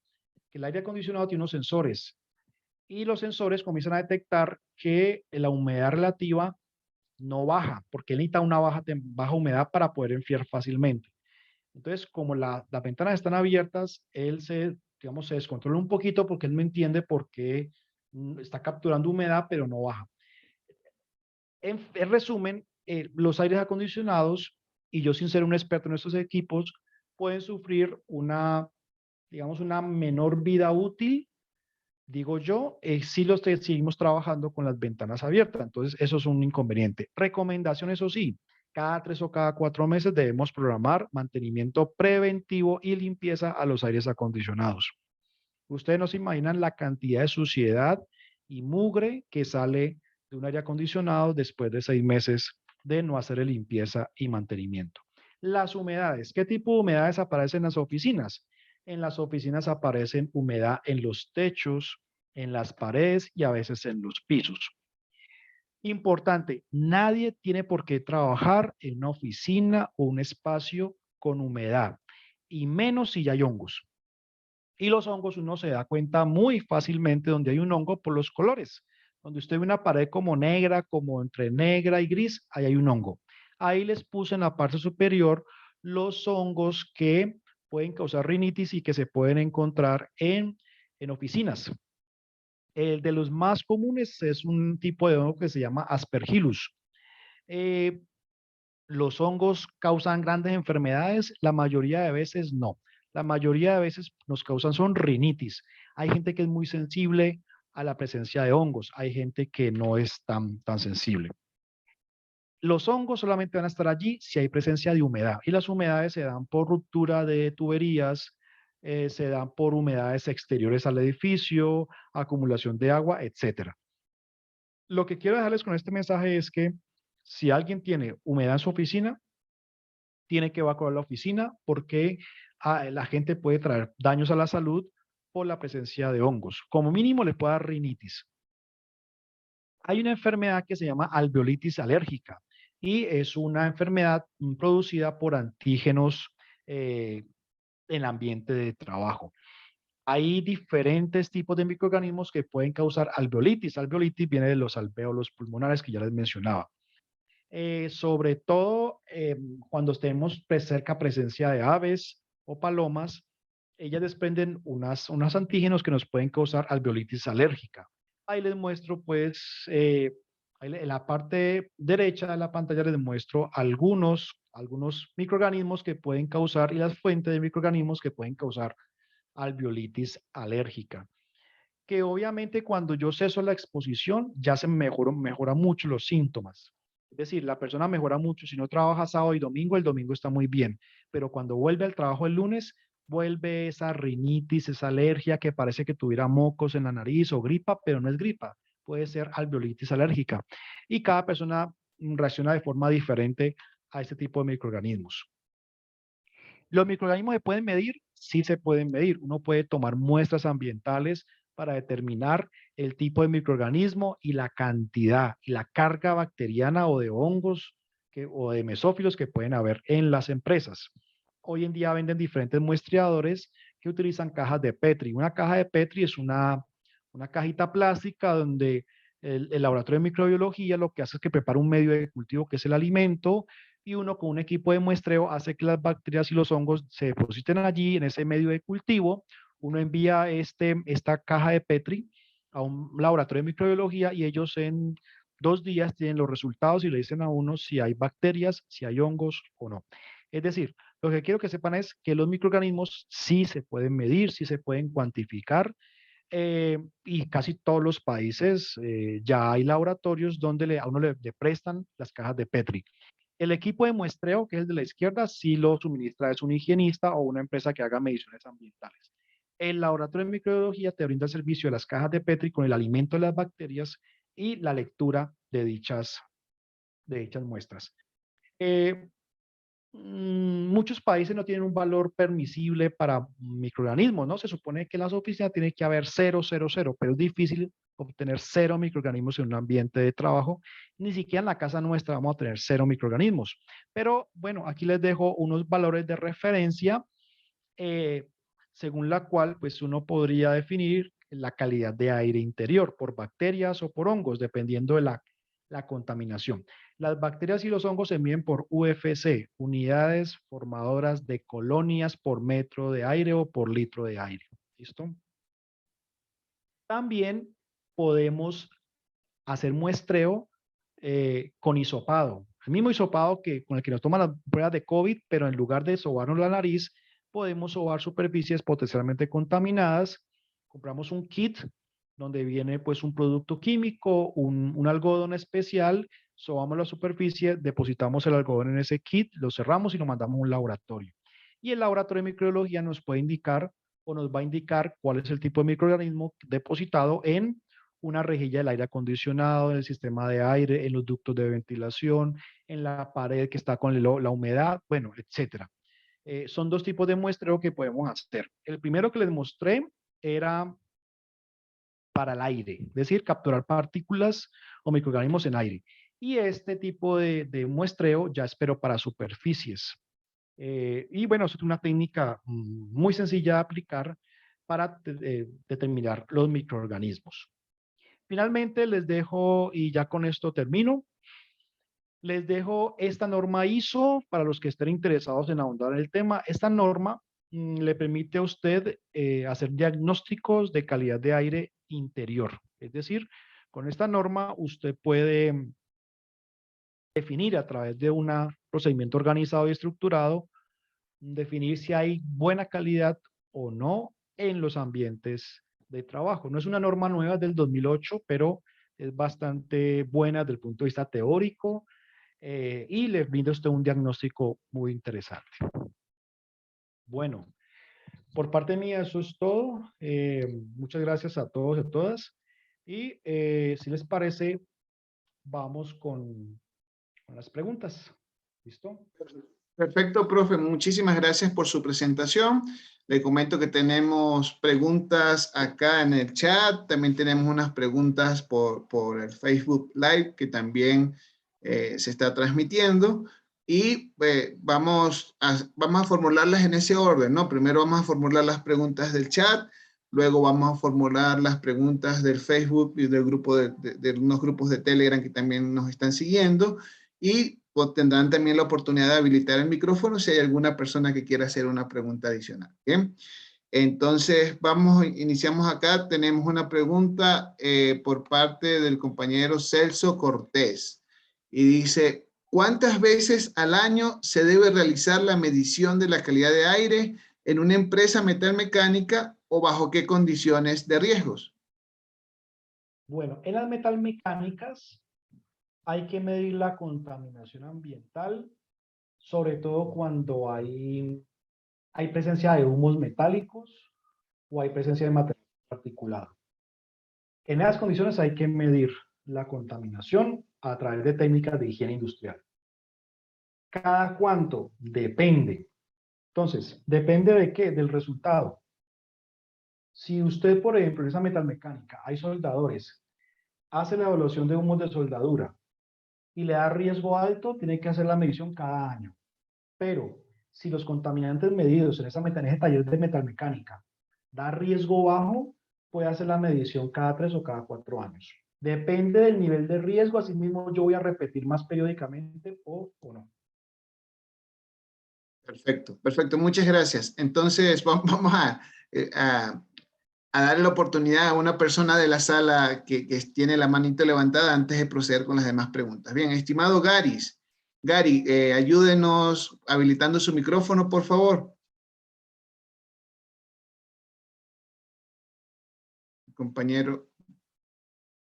Que el aire acondicionado tiene unos sensores y los sensores comienzan a detectar que la humedad relativa no baja, porque él necesita una baja humedad para poder enfriar fácilmente. Entonces, como las ventanas están abiertas, él digamos, se descontrola un poquito porque él no entiende por qué está capturando humedad, pero no baja. En resumen, los aires acondicionados, y yo sin ser un experto en estos equipos, pueden sufrir una, digamos, una menor vida útil, digo yo, si los seguimos trabajando con las ventanas abiertas. Entonces, eso es un inconveniente. Recomendación, eso sí, cada 3 o cada 4 meses debemos programar mantenimiento preventivo y limpieza a los aires acondicionados. Ustedes no se imaginan la cantidad de suciedad y mugre que sale de un aire acondicionado después de 6 meses de no hacer limpieza y mantenimiento. Las humedades. ¿Qué tipo de humedades aparecen en las oficinas? En las oficinas aparecen humedad en los techos, en las paredes y a veces en los pisos. Importante, nadie tiene por qué trabajar en una oficina o un espacio con humedad, y menos si ya hay hongos. Y los hongos uno se da cuenta muy fácilmente donde hay un hongo por los colores. Donde usted ve una pared como negra, como entre negra y gris, ahí hay un hongo. Ahí les puse en la parte superior los hongos que pueden causar rinitis y que se pueden encontrar en oficinas. El de los más comunes es un tipo de hongo que se llama Aspergillus. Eh, ¿Los hongos causan grandes enfermedades? La mayoría de veces no. La mayoría de veces nos causan son rinitis. Hay gente que es muy sensible a la presencia de hongos. Hay gente que no es tan sensible. Los hongos solamente van a estar allí si hay presencia de humedad. Y las humedades se dan por ruptura de tuberías, se dan por humedades exteriores al edificio, acumulación de agua, etcétera. Lo que quiero dejarles con este mensaje es que si alguien tiene humedad en su oficina, tiene que evacuar la oficina porque la gente puede traer daños a la salud por la presencia de hongos. Como mínimo le puede dar rinitis. Hay una enfermedad que se llama alveolitis alérgica y es una enfermedad producida por antígenos en el ambiente de trabajo. Hay diferentes tipos de microorganismos que pueden causar alveolitis. Alveolitis viene de los alvéolos pulmonares que ya les mencionaba. Sobre todo cuando tenemos cerca presencia de aves o palomas, ellas desprenden unos antígenos que nos pueden causar alveolitis alérgica. Ahí les muestro, pues, en la parte derecha de la pantalla les muestro algunos microorganismos que pueden causar y las fuentes de microorganismos que pueden causar alveolitis alérgica. Que obviamente cuando yo ceso la exposición ya se mejora mucho los síntomas. Es decir, la persona mejora mucho. Si no trabaja sábado y domingo, el domingo está muy bien. Pero cuando vuelve al trabajo el lunes, vuelve esa rinitis, esa alergia que parece que tuviera mocos en la nariz o gripa, pero no es gripa. Puede ser alveolitis alérgica. Y cada persona reacciona de forma diferente a este tipo de microorganismos. ¿Los microorganismos se pueden medir? Sí se pueden medir. Uno puede tomar muestras ambientales para determinar el tipo de microorganismo y la cantidad y la carga bacteriana o de hongos o de mesófilos que pueden haber en las empresas. Hoy en día venden diferentes muestreadores que utilizan cajas de Petri. Una caja de Petri es una cajita plástica donde el laboratorio de microbiología lo que hace es que prepara un medio de cultivo que es el alimento, y uno con un equipo de muestreo hace que las bacterias y los hongos se depositen allí en ese medio de cultivo. Uno envía esta caja de Petri a un laboratorio de microbiología y ellos en 2 días tienen los resultados y le dicen a uno si hay bacterias, si hay hongos o no. Es decir, lo que quiero que sepan es que los microorganismos sí se pueden medir, sí se pueden cuantificar, y casi todos los países ya hay laboratorios donde a uno le prestan las cajas de Petri. El equipo de muestreo, que es el de la izquierda, sí lo suministra, es un higienista o una empresa que haga mediciones ambientales. El laboratorio de microbiología te brinda el servicio de las cajas de Petri con el alimento de las bacterias y la lectura de dichas muestras. Eh, Muchos países no tienen un valor permisible para microorganismos, ¿no? Se supone que en las oficinas tiene que haber 0, pero es difícil obtener 0 microorganismos en un ambiente de trabajo. Ni siquiera en la casa nuestra vamos a tener 0 microorganismos. Pero bueno, aquí les dejo unos valores de referencia eh, según la cual pues uno podría definir la calidad de aire interior por bacterias o por hongos, dependiendo de la contaminación. Las bacterias y los hongos se miden por UFC, unidades formadoras de colonias por metro de aire o por litro de aire. ¿Listo? También podemos hacer muestreo con hisopado. El mismo hisopado con el que nos toman las pruebas de COVID, pero en lugar de sobarnos la nariz, podemos sobar superficies potencialmente contaminadas. Compramos un kit donde viene pues un producto químico, un algodón especial, sobamos la superficie, depositamos el algodón en ese kit, lo cerramos y lo mandamos a un laboratorio. Y el laboratorio de microbiología nos puede indicar o nos va a indicar cuál es el tipo de microorganismo depositado en una rejilla del aire acondicionado, en el sistema de aire, en los ductos de ventilación, en la pared que está con la humedad, bueno, etcétera. Son dos tipos de muestreo que podemos hacer. El primero que les mostré era para el aire, es decir, capturar partículas o microorganismos en aire. Y este tipo de muestreo ya es pero para superficies. Y bueno, es una técnica muy sencilla de aplicar para determinar los microorganismos. Finalmente les dejo, y ya con esto termino, les dejo esta norma ISO para los que estén interesados en ahondar en el tema. Esta norma le permite a usted hacer diagnósticos de calidad de aire interior. Es decir, con esta norma usted puede definir a través de un procedimiento organizado y estructurado, definir si hay buena calidad o no en los ambientes de trabajo. No es una norma nueva del 2008, pero es bastante buena desde el punto de vista teórico y le brinda a usted un diagnóstico muy interesante. Bueno, por parte mía eso es todo. Muchas gracias a todos y a todas. Y si les parece, vamos con las preguntas. ¿Listo? Perfecto, profe. Muchísimas gracias por su presentación. Le comento que tenemos preguntas acá en el chat. También tenemos unas preguntas por el Facebook Live que también se está transmitiendo. Y vamos a formularlas en ese orden, ¿no? Primero vamos a formular las preguntas del chat. Luego vamos a formular las preguntas del Facebook y del grupo de unos grupos de Telegram que también nos están siguiendo. Y tendrán también la oportunidad de habilitar el micrófono si hay alguna persona que quiera hacer una pregunta adicional. Bien, entonces iniciamos acá. Tenemos una pregunta por parte del compañero Celso Cortés y dice: ¿cuántas veces al año se debe realizar la medición de la calidad de aire en una empresa metalmecánica o bajo qué condiciones de riesgos? Bueno, en las metalmecánicas hay que medir la contaminación ambiental, sobre todo cuando hay presencia de humos metálicos o hay presencia de material particulado. En esas condiciones hay que medir la contaminación a través de técnicas de higiene industrial. ¿Cada cuánto? Depende. Entonces, ¿depende de qué? Del resultado. Si usted, por ejemplo, en esa metalmecánica hay soldadores, hace la evaluación de humos de soldadura y le da riesgo alto, tiene que hacer la medición cada año. Pero si los contaminantes medidos en ese taller de metalmecánica da riesgo bajo, puede hacer la medición cada 3 o cada 4 años. Depende del nivel de riesgo, asimismo yo voy a repetir más periódicamente o no. Perfecto, perfecto. Muchas gracias. Entonces vamos a darle la oportunidad a una persona de la sala que tiene la manito levantada antes de proceder con las demás preguntas. Bien, estimado Gary, ayúdenos habilitando su micrófono, por favor. Compañero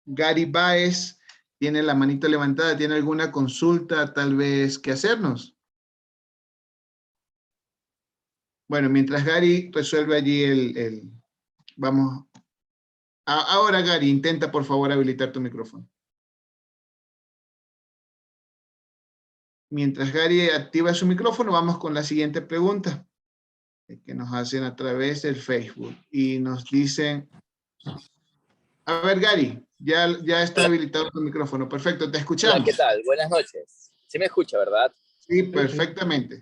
Gary Baez tiene la manito levantada. ¿Tiene alguna consulta tal vez que hacernos? Bueno, mientras Gary resuelve allí vamos. Ahora, Gary, intenta por favor habilitar tu micrófono. Mientras Gary activa su micrófono, vamos con la siguiente pregunta que nos hacen a través del Facebook. Y nos dicen, a ver, Gary, ya está habilitado tu micrófono. Perfecto, te escuchamos. Hola, ¿qué tal? Buenas noches. ¿Sí me escucha, verdad? Sí, perfectamente.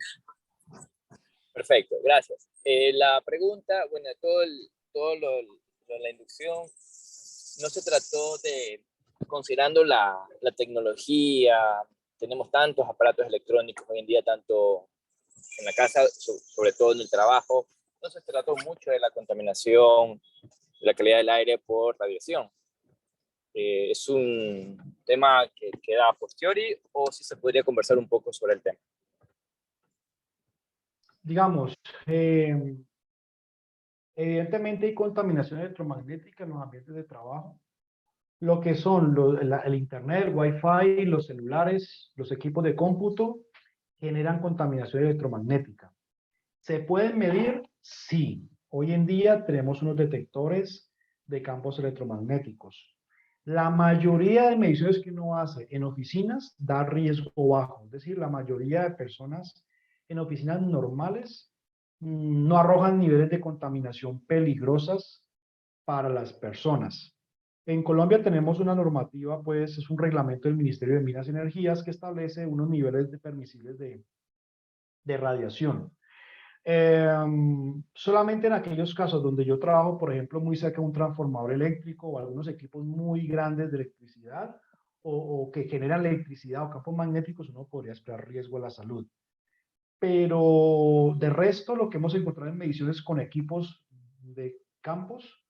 Perfecto, gracias. La pregunta, bueno, la inducción no se trató de, considerando la tecnología, tenemos tantos aparatos electrónicos hoy en día, tanto en la casa, sobre todo en el trabajo, no se trató mucho de la contaminación, de la calidad del aire por radiación. ¿Es un tema que queda a posteriori o si se podría conversar un poco sobre el tema? Digamos, evidentemente hay contaminación electromagnética en los ambientes de trabajo. Lo que son el Internet, el Wi-Fi, los celulares, los equipos de cómputo, generan contaminación electromagnética. ¿Se pueden medir? Sí. Hoy en día tenemos unos detectores de campos electromagnéticos. La mayoría de mediciones que uno hace en oficinas da riesgo bajo. Es decir, la mayoría de personas en oficinas normales no arrojan niveles de contaminación peligrosas para las personas. En Colombia tenemos una normativa, pues es un reglamento del Ministerio de Minas y Energías que establece unos niveles permisibles de radiación. Solamente en aquellos casos donde yo trabajo, por ejemplo, muy cerca de un transformador eléctrico o algunos equipos muy grandes de electricidad o que generan electricidad o campos magnéticos, uno podría esperar riesgo a la salud. Pero de resto, lo que hemos encontrado en mediciones con equipos de campos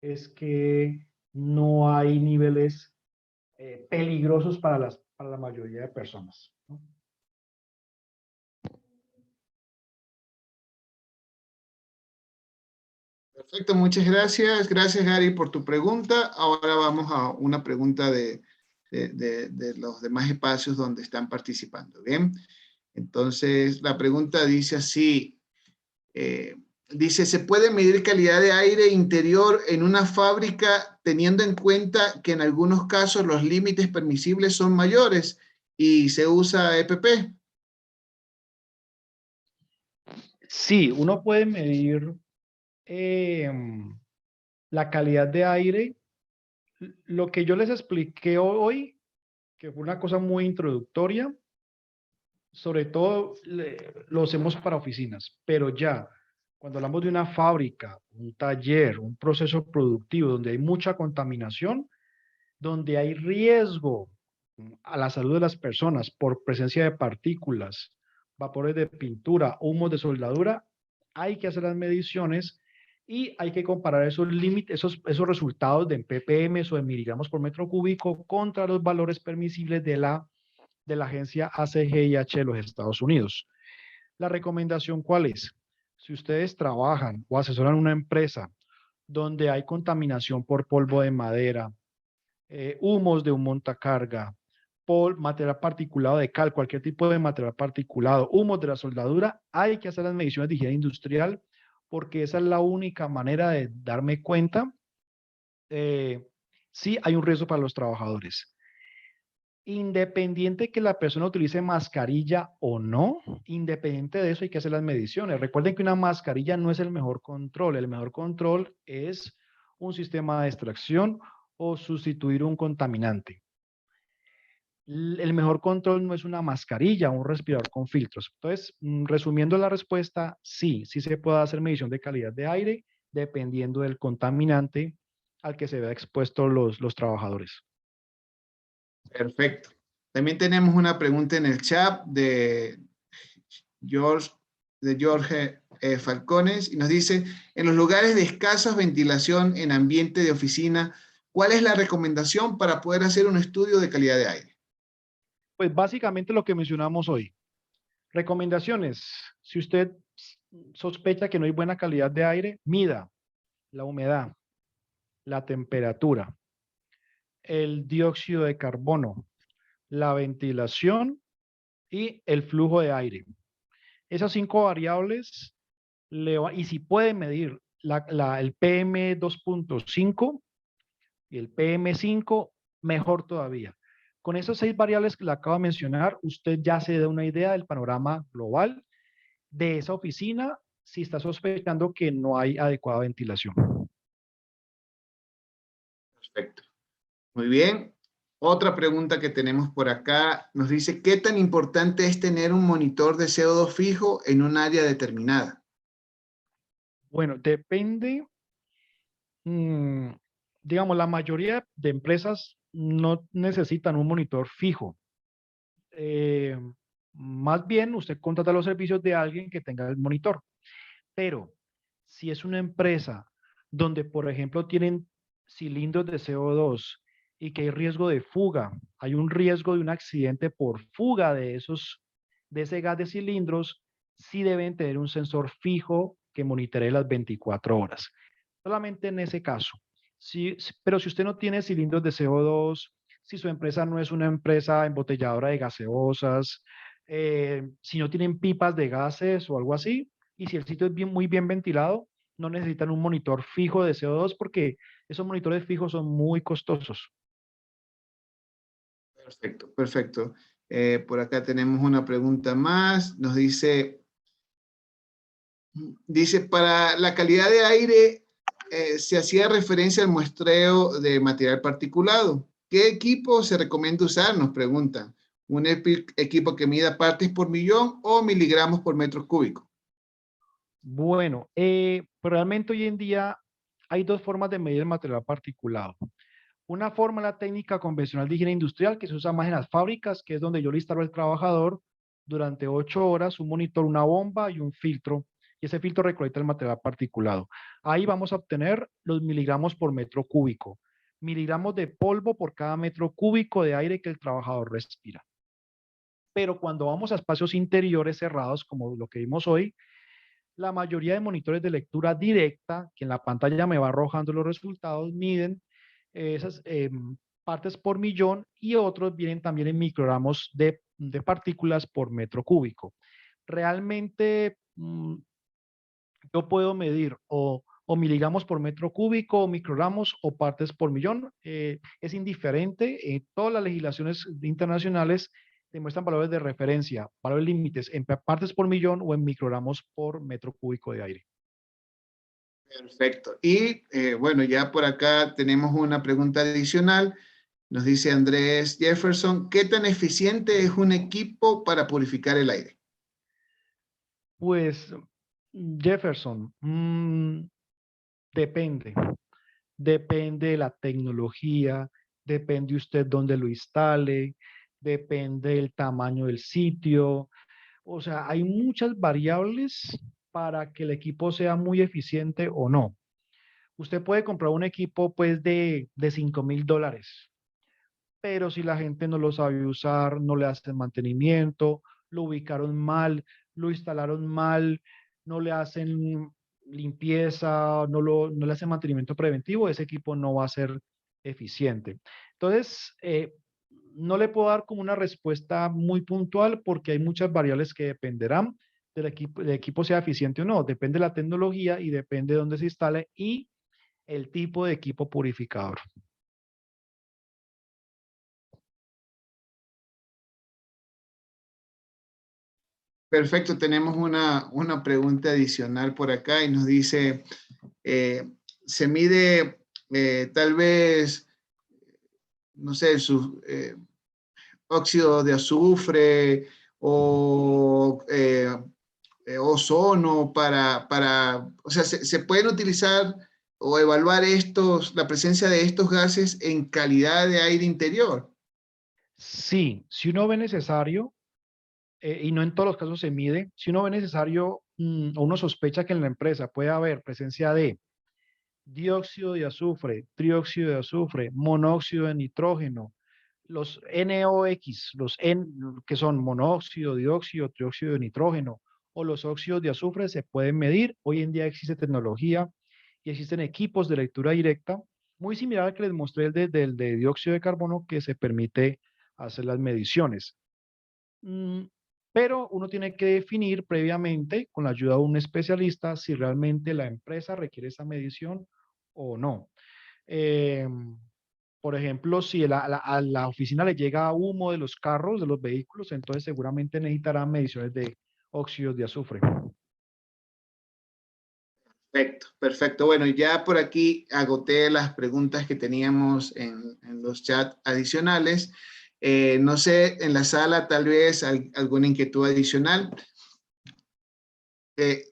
es que no hay niveles peligrosos para la mayoría de personas, ¿no? Perfecto, muchas gracias. Gracias, Gary, por tu pregunta. Ahora vamos a una pregunta de los demás espacios donde están participando. Bien, entonces la pregunta dice así, dice, ¿se puede medir calidad de aire interior en una fábrica teniendo en cuenta que en algunos casos los límites permisibles son mayores y se usa EPP? Sí, uno puede medir la calidad de aire. Lo que yo les expliqué hoy, que fue una cosa muy introductoria, sobre todo lo hacemos para oficinas, pero ya cuando hablamos de una fábrica, un taller, un proceso productivo donde hay mucha contaminación, donde hay riesgo a la salud de las personas por presencia de partículas, vapores de pintura, humos de soldadura, hay que hacer las mediciones y hay que comparar esos límites, esos resultados de ppm o de miligramos por metro cúbico contra los valores permisibles de la agencia ACGIH de los Estados Unidos. La recomendación, ¿cuál es? Si ustedes trabajan o asesoran una empresa donde hay contaminación por polvo de madera, humos de un montacarga, material particulado de cal, cualquier tipo de material particulado, humos de la soldadura, hay que hacer las mediciones de higiene industrial porque esa es la única manera de darme cuenta si hay un riesgo para los trabajadores. Independiente que la persona utilice mascarilla o no, independiente de eso hay que hacer las mediciones. Recuerden que una mascarilla no es el mejor control. El mejor control es un sistema de extracción o sustituir un contaminante. El mejor control no es una mascarilla o un respirador con filtros. Entonces, resumiendo la respuesta, sí se puede hacer medición de calidad de aire dependiendo del contaminante al que se vea expuesto los trabajadores. Perfecto. También tenemos una pregunta en el chat de Jorge Falcones y nos dice, en los lugares de escasa ventilación en ambiente de oficina, ¿cuál es la recomendación para poder hacer un estudio de calidad de aire? Pues básicamente lo que mencionamos hoy. Recomendaciones. Si usted sospecha que no hay buena calidad de aire, mida la humedad, la temperatura, el dióxido de carbono, la ventilación y el flujo de aire. Esas 5 variables, y si puede medir el PM2.5 y el PM5, mejor todavía. Con esas 6 variables que le acabo de mencionar, usted ya se da una idea del panorama global de esa oficina si está sospechando que no hay adecuada ventilación. Perfecto. Muy bien. Otra pregunta que tenemos por acá nos dice, ¿qué tan importante es tener un monitor de CO2 fijo en un área determinada? Bueno, depende. Digamos, la mayoría de empresas no necesitan un monitor fijo. Más bien, usted contrata los servicios de alguien que tenga el monitor. Pero si es una empresa donde, por ejemplo, tienen cilindros de CO2 y que hay riesgo de fuga, hay un riesgo de un accidente por fuga de ese gas de cilindros, sí deben tener un sensor fijo que monitoree las 24 horas. Solamente en ese caso. Pero si usted no tiene cilindros de CO2, si su empresa no es una empresa embotelladora de gaseosas, si no tienen pipas de gases o algo así, y si el sitio es muy bien ventilado, no necesitan un monitor fijo de CO2 porque esos monitores fijos son muy costosos. Perfecto, perfecto. Por acá tenemos una pregunta más. Nos dice, para la calidad de aire, se hacía referencia al muestreo de material particulado. ¿Qué equipo se recomienda usar? Nos preguntan. ¿Un equipo que mida partes por millón o miligramos por metro cúbico? Bueno, realmente hoy en día hay dos formas de medir el material particulado. Una forma es la técnica convencional de higiene industrial que se usa más en las fábricas, que es donde yo le instalo al trabajador durante 8 horas un monitor, una bomba y un filtro. Y ese filtro recolecta el material particulado. Ahí vamos a obtener los miligramos por metro cúbico. Miligramos de polvo por cada metro cúbico de aire que el trabajador respira. Pero cuando vamos a espacios interiores cerrados, como lo que vimos hoy, la mayoría de monitores de lectura directa, que en la pantalla me va arrojando los resultados, miden esas partes por millón y otros vienen también en microgramos de partículas por metro cúbico. Realmente yo puedo medir o miligramos por metro cúbico, o microgramos, o partes por millón. Es indiferente. Todas las legislaciones internacionales demuestran valores de referencia, valores límites en partes por millón o en microgramos por metro cúbico de aire. Perfecto. Y bueno, ya por acá tenemos una pregunta adicional. Nos dice Andrés Jefferson, ¿qué tan eficiente es un equipo para purificar el aire? Pues Jefferson, depende. Depende de la tecnología, depende usted dónde lo instale, depende del tamaño del sitio. O sea, hay muchas variables para que el equipo sea muy eficiente o no. Usted puede comprar un equipo pues de $5,000, pero si la gente no lo sabe usar, no le hacen mantenimiento, lo ubicaron mal, lo instalaron mal, no le hacen limpieza, no le hacen mantenimiento preventivo, ese equipo no va a ser eficiente. Entonces, no le puedo dar como una respuesta muy puntual porque hay muchas variables que dependerán del equipo sea eficiente o no. Depende de la tecnología y depende de dónde se instale y el tipo de equipo purificador. Perfecto, tenemos una pregunta adicional por acá y nos dice, se mide tal vez, no sé, su óxido de azufre o ozono o sea, se pueden utilizar o evaluar la presencia de estos gases en calidad de aire interior. Sí, si uno ve necesario, y no en todos los casos se mide, si uno ve necesario o uno sospecha que en la empresa puede haber presencia de dióxido de azufre, trióxido de azufre, monóxido de nitrógeno, los NOx, que son monóxido, dióxido, trióxido de nitrógeno, o los óxidos de azufre se pueden medir. Hoy en día existe tecnología y existen equipos de lectura directa, muy similar al que les mostré del de dióxido de carbono, que se permite hacer las mediciones. Pero uno tiene que definir previamente, con la ayuda de un especialista, si realmente la empresa requiere esa medición o no. Por ejemplo, si a la oficina le llega humo de los carros, de los vehículos, entonces seguramente necesitarán mediciones de óxidos de azufre. Perfecto, perfecto. Bueno, ya por aquí agoté las preguntas que teníamos en los chats adicionales. No sé, en la sala tal vez alguna inquietud adicional.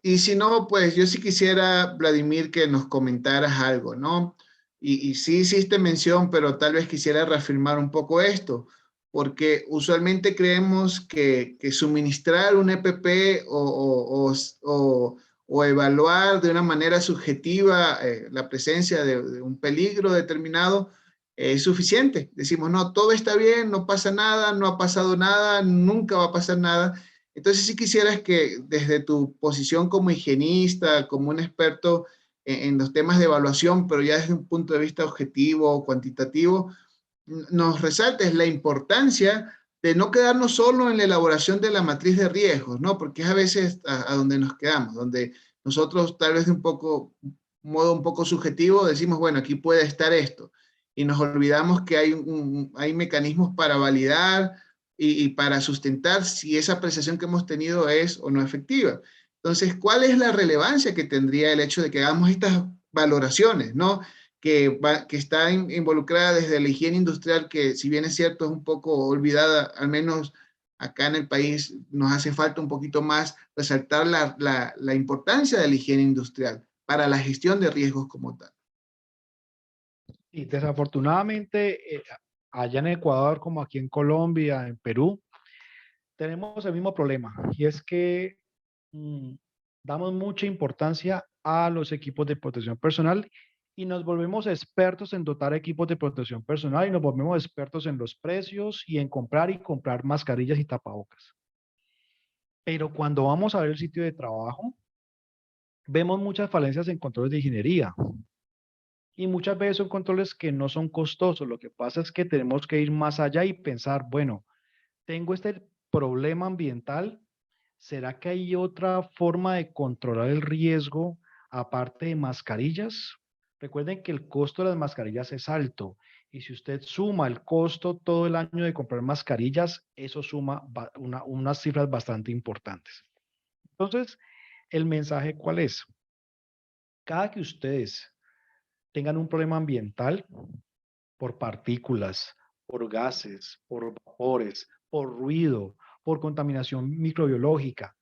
Y si no, pues yo sí quisiera, Vladimir, que nos comentaras algo, ¿no? Y sí hiciste mención, pero tal vez quisiera reafirmar un poco esto, porque usualmente creemos que suministrar un EPP o evaluar de una manera subjetiva la presencia de un peligro determinado es suficiente. Decimos, no, todo está bien, no pasa nada, no ha pasado nada, nunca va a pasar nada. Entonces, si quisieras que desde tu posición como higienista, como un experto en los temas de evaluación, pero ya desde un punto de vista objetivo o cuantitativo, nos resaltes la importancia de no quedarnos solo en la elaboración de la matriz de riesgos, ¿no? Porque es a veces a donde nos quedamos, donde nosotros tal vez de modo un poco subjetivo decimos, bueno, aquí puede estar esto, y nos olvidamos que hay mecanismos para validar y para sustentar si esa apreciación que hemos tenido es o no efectiva. Entonces, ¿cuál es la relevancia que tendría el hecho de que hagamos estas valoraciones, ¿no? Que está involucrada desde la higiene industrial, que si bien es cierto es un poco olvidada, al menos acá en el país nos hace falta un poquito más resaltar la importancia de la higiene industrial para la gestión de riesgos como tal. Y desafortunadamente, allá en Ecuador, como aquí en Colombia, en Perú, tenemos el mismo problema. Y es que damos mucha importancia a los equipos de protección personal y nos volvemos expertos en dotar equipos de protección personal y nos volvemos expertos en los precios y en comprar y comprar mascarillas y tapabocas. Pero cuando vamos a ver el sitio de trabajo, vemos muchas falencias en controles de ingeniería. Y muchas veces son controles que no son costosos. Lo que pasa es que tenemos que ir más allá y pensar, bueno, tengo este problema ambiental. ¿Será que hay otra forma de controlar el riesgo aparte de mascarillas? Recuerden que el costo de las mascarillas es alto. Y si usted suma el costo todo el año de comprar mascarillas, eso suma unas cifras bastante importantes. Entonces, ¿el mensaje cuál es? Cada que ustedes tengan un problema ambiental por partículas, por gases, por vapores, por ruido, por contaminación microbiológica,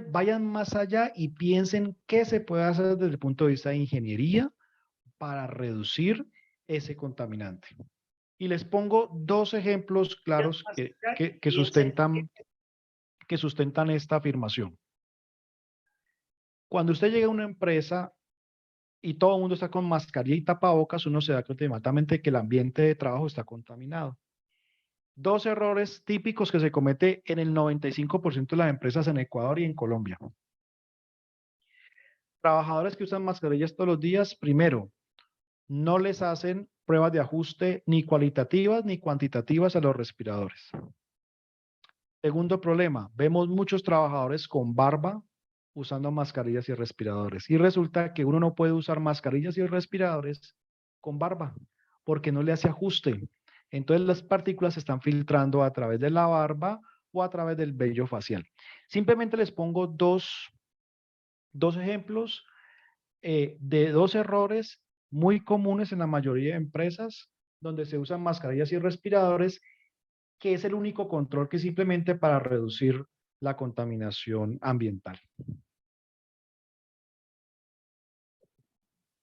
vayan más allá y piensen qué se puede hacer desde el punto de vista de ingeniería para reducir ese contaminante. Y les pongo dos ejemplos claros que sustentan esta afirmación. Cuando usted llega a una empresa y todo el mundo está con mascarilla y tapabocas, uno se da cuenta inmediatamente que el ambiente de trabajo está contaminado. Dos errores típicos que se comete en el 95% de las empresas en Ecuador y en Colombia. Trabajadores que usan mascarillas todos los días, primero, no les hacen pruebas de ajuste ni cualitativas ni cuantitativas a los respiradores. Segundo problema, vemos muchos trabajadores con barba usando mascarillas y respiradores. Y resulta que uno no puede usar mascarillas y respiradores con barba porque no le hace ajuste. Entonces las partículas se están filtrando a través de la barba o a través del vello facial. Simplemente les pongo dos ejemplos de dos errores muy comunes en la mayoría de empresas donde se usan mascarillas y respiradores, que es el único control que simplemente para reducir la contaminación ambiental.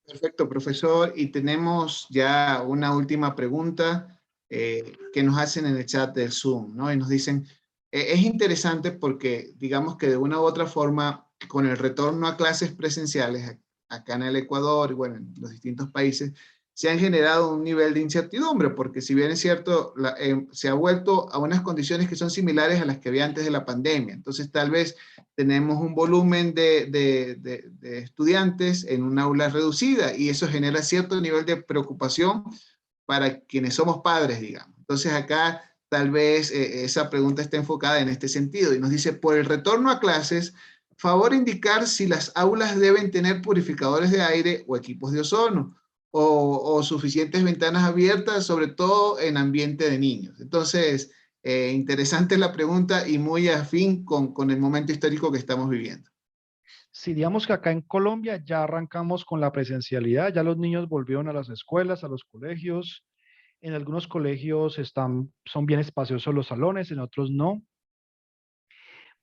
Perfecto, profesor. Y tenemos ya una última pregunta que nos hacen en el chat del Zoom, ¿no? Y nos dicen, es interesante porque digamos que de una u otra forma, con el retorno a clases presenciales acá en el Ecuador y bueno, en los distintos países, se han generado un nivel de incertidumbre, porque si bien es cierto, se ha vuelto a unas condiciones que son similares a las que había antes de la pandemia. Entonces, tal vez tenemos un volumen de estudiantes en una aula reducida y eso genera cierto nivel de preocupación para quienes somos padres, digamos. Entonces, acá tal vez esa pregunta está enfocada en este sentido y nos dice, por el retorno a clases, favor indicar si las aulas deben tener purificadores de aire o equipos de ozono o suficientes ventanas abiertas, sobre todo en ambiente de niños. Entonces, interesante la pregunta y muy afín con el momento histórico que estamos viviendo. Si digamos que acá en Colombia ya arrancamos con la presencialidad, ya los niños volvieron a las escuelas, a los colegios. En algunos colegios son bien espaciosos los salones, en otros no.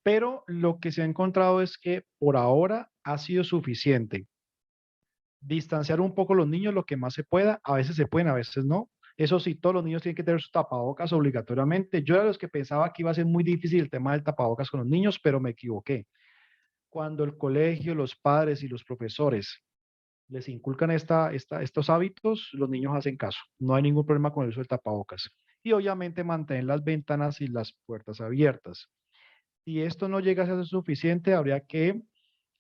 Pero lo que se ha encontrado es que por ahora ha sido suficiente. Distanciar un poco los niños lo que más se pueda, a veces se pueden, a veces no. Eso sí, todos los niños tienen que tener sus tapabocas obligatoriamente. Yo era de los que pensaba que iba a ser muy difícil el tema del tapabocas con los niños, pero me equivoqué. Cuando el colegio, los padres y los profesores les inculcan estos hábitos, los niños hacen caso. No hay ningún problema con el uso del tapabocas. Y obviamente mantener las ventanas y las puertas abiertas. Si esto no llega a ser suficiente, habría que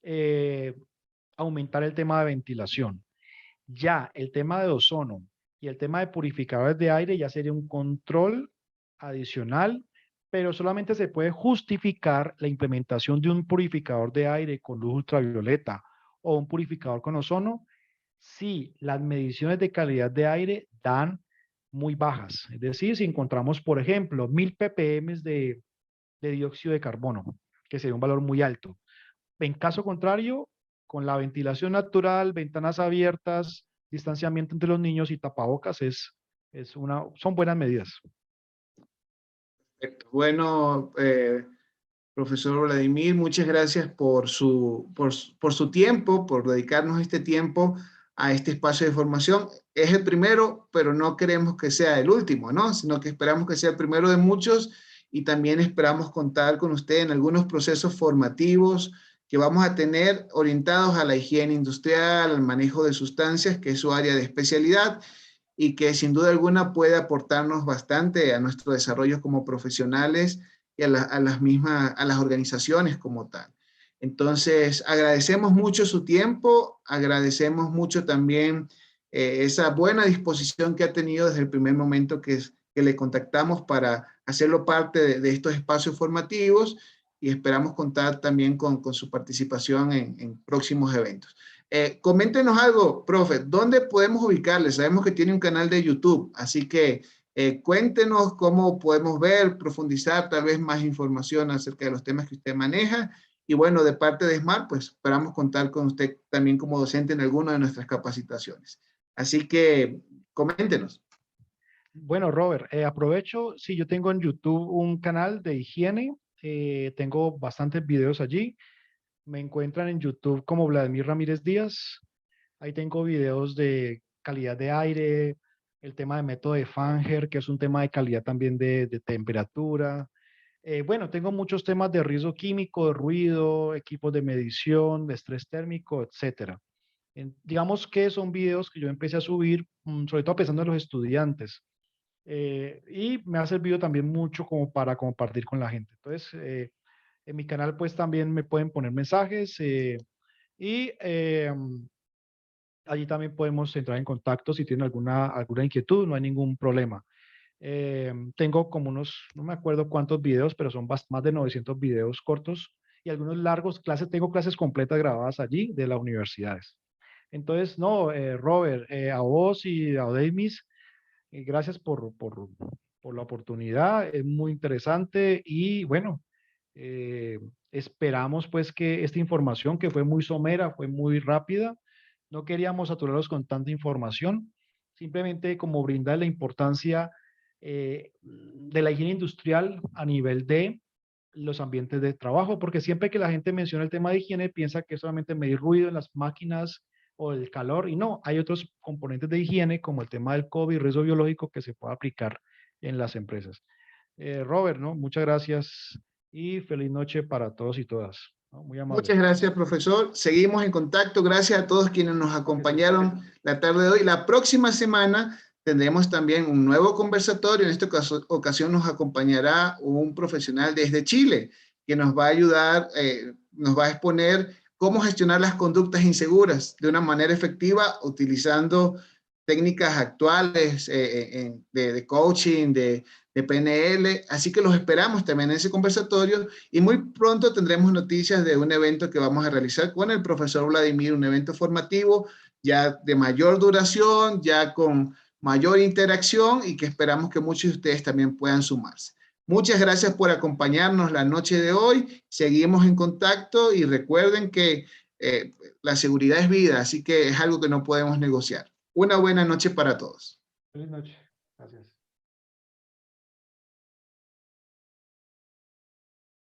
eh, aumentar el tema de ventilación. Ya el tema de ozono y el tema de purificadores de aire ya sería un control adicional, pero solamente se puede justificar la implementación de un purificador de aire con luz ultravioleta o un purificador con ozono si las mediciones de calidad de aire dan muy bajas. Es decir, si encontramos, por ejemplo, 1000 ppm de dióxido de carbono, que sería un valor muy alto. En caso contrario, con la ventilación natural, ventanas abiertas, distanciamiento entre los niños y tapabocas son buenas medidas. Perfecto. Bueno, profesor Vladimir, muchas gracias por su tiempo, por dedicarnos este tiempo a este espacio de formación. Es el primero, pero no queremos que sea el último, ¿no? Sino que esperamos que sea el primero de muchos y también esperamos contar con usted en algunos procesos formativos que vamos a tener orientados a la higiene industrial, al manejo de sustancias, que es su área de especialidad y que sin duda alguna puede aportarnos bastante a nuestro desarrollo como profesionales y a las organizaciones como tal. Entonces, agradecemos mucho su tiempo, agradecemos mucho también esa buena disposición que ha tenido desde el primer momento que le contactamos para hacerlo parte de estos espacios formativos y esperamos contar también con su participación en próximos eventos. Coméntenos algo, profe, ¿dónde podemos ubicarle? Sabemos que tiene un canal de YouTube, así que cuéntenos cómo podemos ver, profundizar tal vez más información acerca de los temas que usted maneja. Y bueno, de parte de SMART, pues esperamos contar con usted también como docente en alguna de nuestras capacitaciones. Así que coméntenos. Bueno, Robert, aprovecho, sí, yo tengo en YouTube un canal de higiene, tengo bastantes videos allí. Me encuentran en YouTube como Vladimir Ramírez Díaz. Ahí tengo videos de calidad de aire, el tema de método de Fanger, que es un tema de calidad también de temperatura. Bueno, tengo muchos temas de riesgo químico, de ruido, equipos de medición, de estrés térmico, etcétera. Digamos que son videos que yo empecé a subir, sobre todo pensando en los estudiantes. Y me ha servido también mucho como para compartir con la gente. Entonces, en mi canal pues también me pueden poner mensajes y allí también podemos entrar en contacto si tienen alguna inquietud, no hay ningún problema. Tengo como no me acuerdo cuántos videos, pero son más de 900 videos cortos y algunos largos, tengo clases completas grabadas allí de las universidades. Entonces, no, Robert, a vos y a Odemis, gracias por la oportunidad, es muy interesante y bueno, eh, esperamos pues que esta información que fue muy somera, fue muy rápida, no queríamos saturarlos con tanta información, simplemente como brindar la importancia de la higiene industrial a nivel de los ambientes de trabajo, porque siempre que la gente menciona el tema de higiene piensa que es solamente medir ruido en las máquinas o el calor, y no, hay otros componentes de higiene como el tema del COVID, riesgo biológico que se puede aplicar en las empresas. Robert, ¿no? Muchas gracias y feliz noche para todos y todas, ¿no? Muy amables. Muchas gracias, profesor. Seguimos en contacto. Gracias a todos quienes nos acompañaron la tarde de hoy. La próxima semana tendremos también un nuevo conversatorio. En esta ocasión nos acompañará un profesional desde Chile que nos va a ayudar, nos va a exponer cómo gestionar las conductas inseguras de una manera efectiva utilizando técnicas actuales de coaching, de PNL. Así que los esperamos también en ese conversatorio y muy pronto tendremos noticias de un evento que vamos a realizar con el profesor Vladimir, un evento formativo ya de mayor duración, ya con mayor interacción y que esperamos que muchos de ustedes también puedan sumarse. Muchas gracias por acompañarnos la noche de hoy. Seguimos en contacto y recuerden que la seguridad es vida, así que es algo que no podemos negociar. Una buena noche para todos. Feliz noche. Gracias.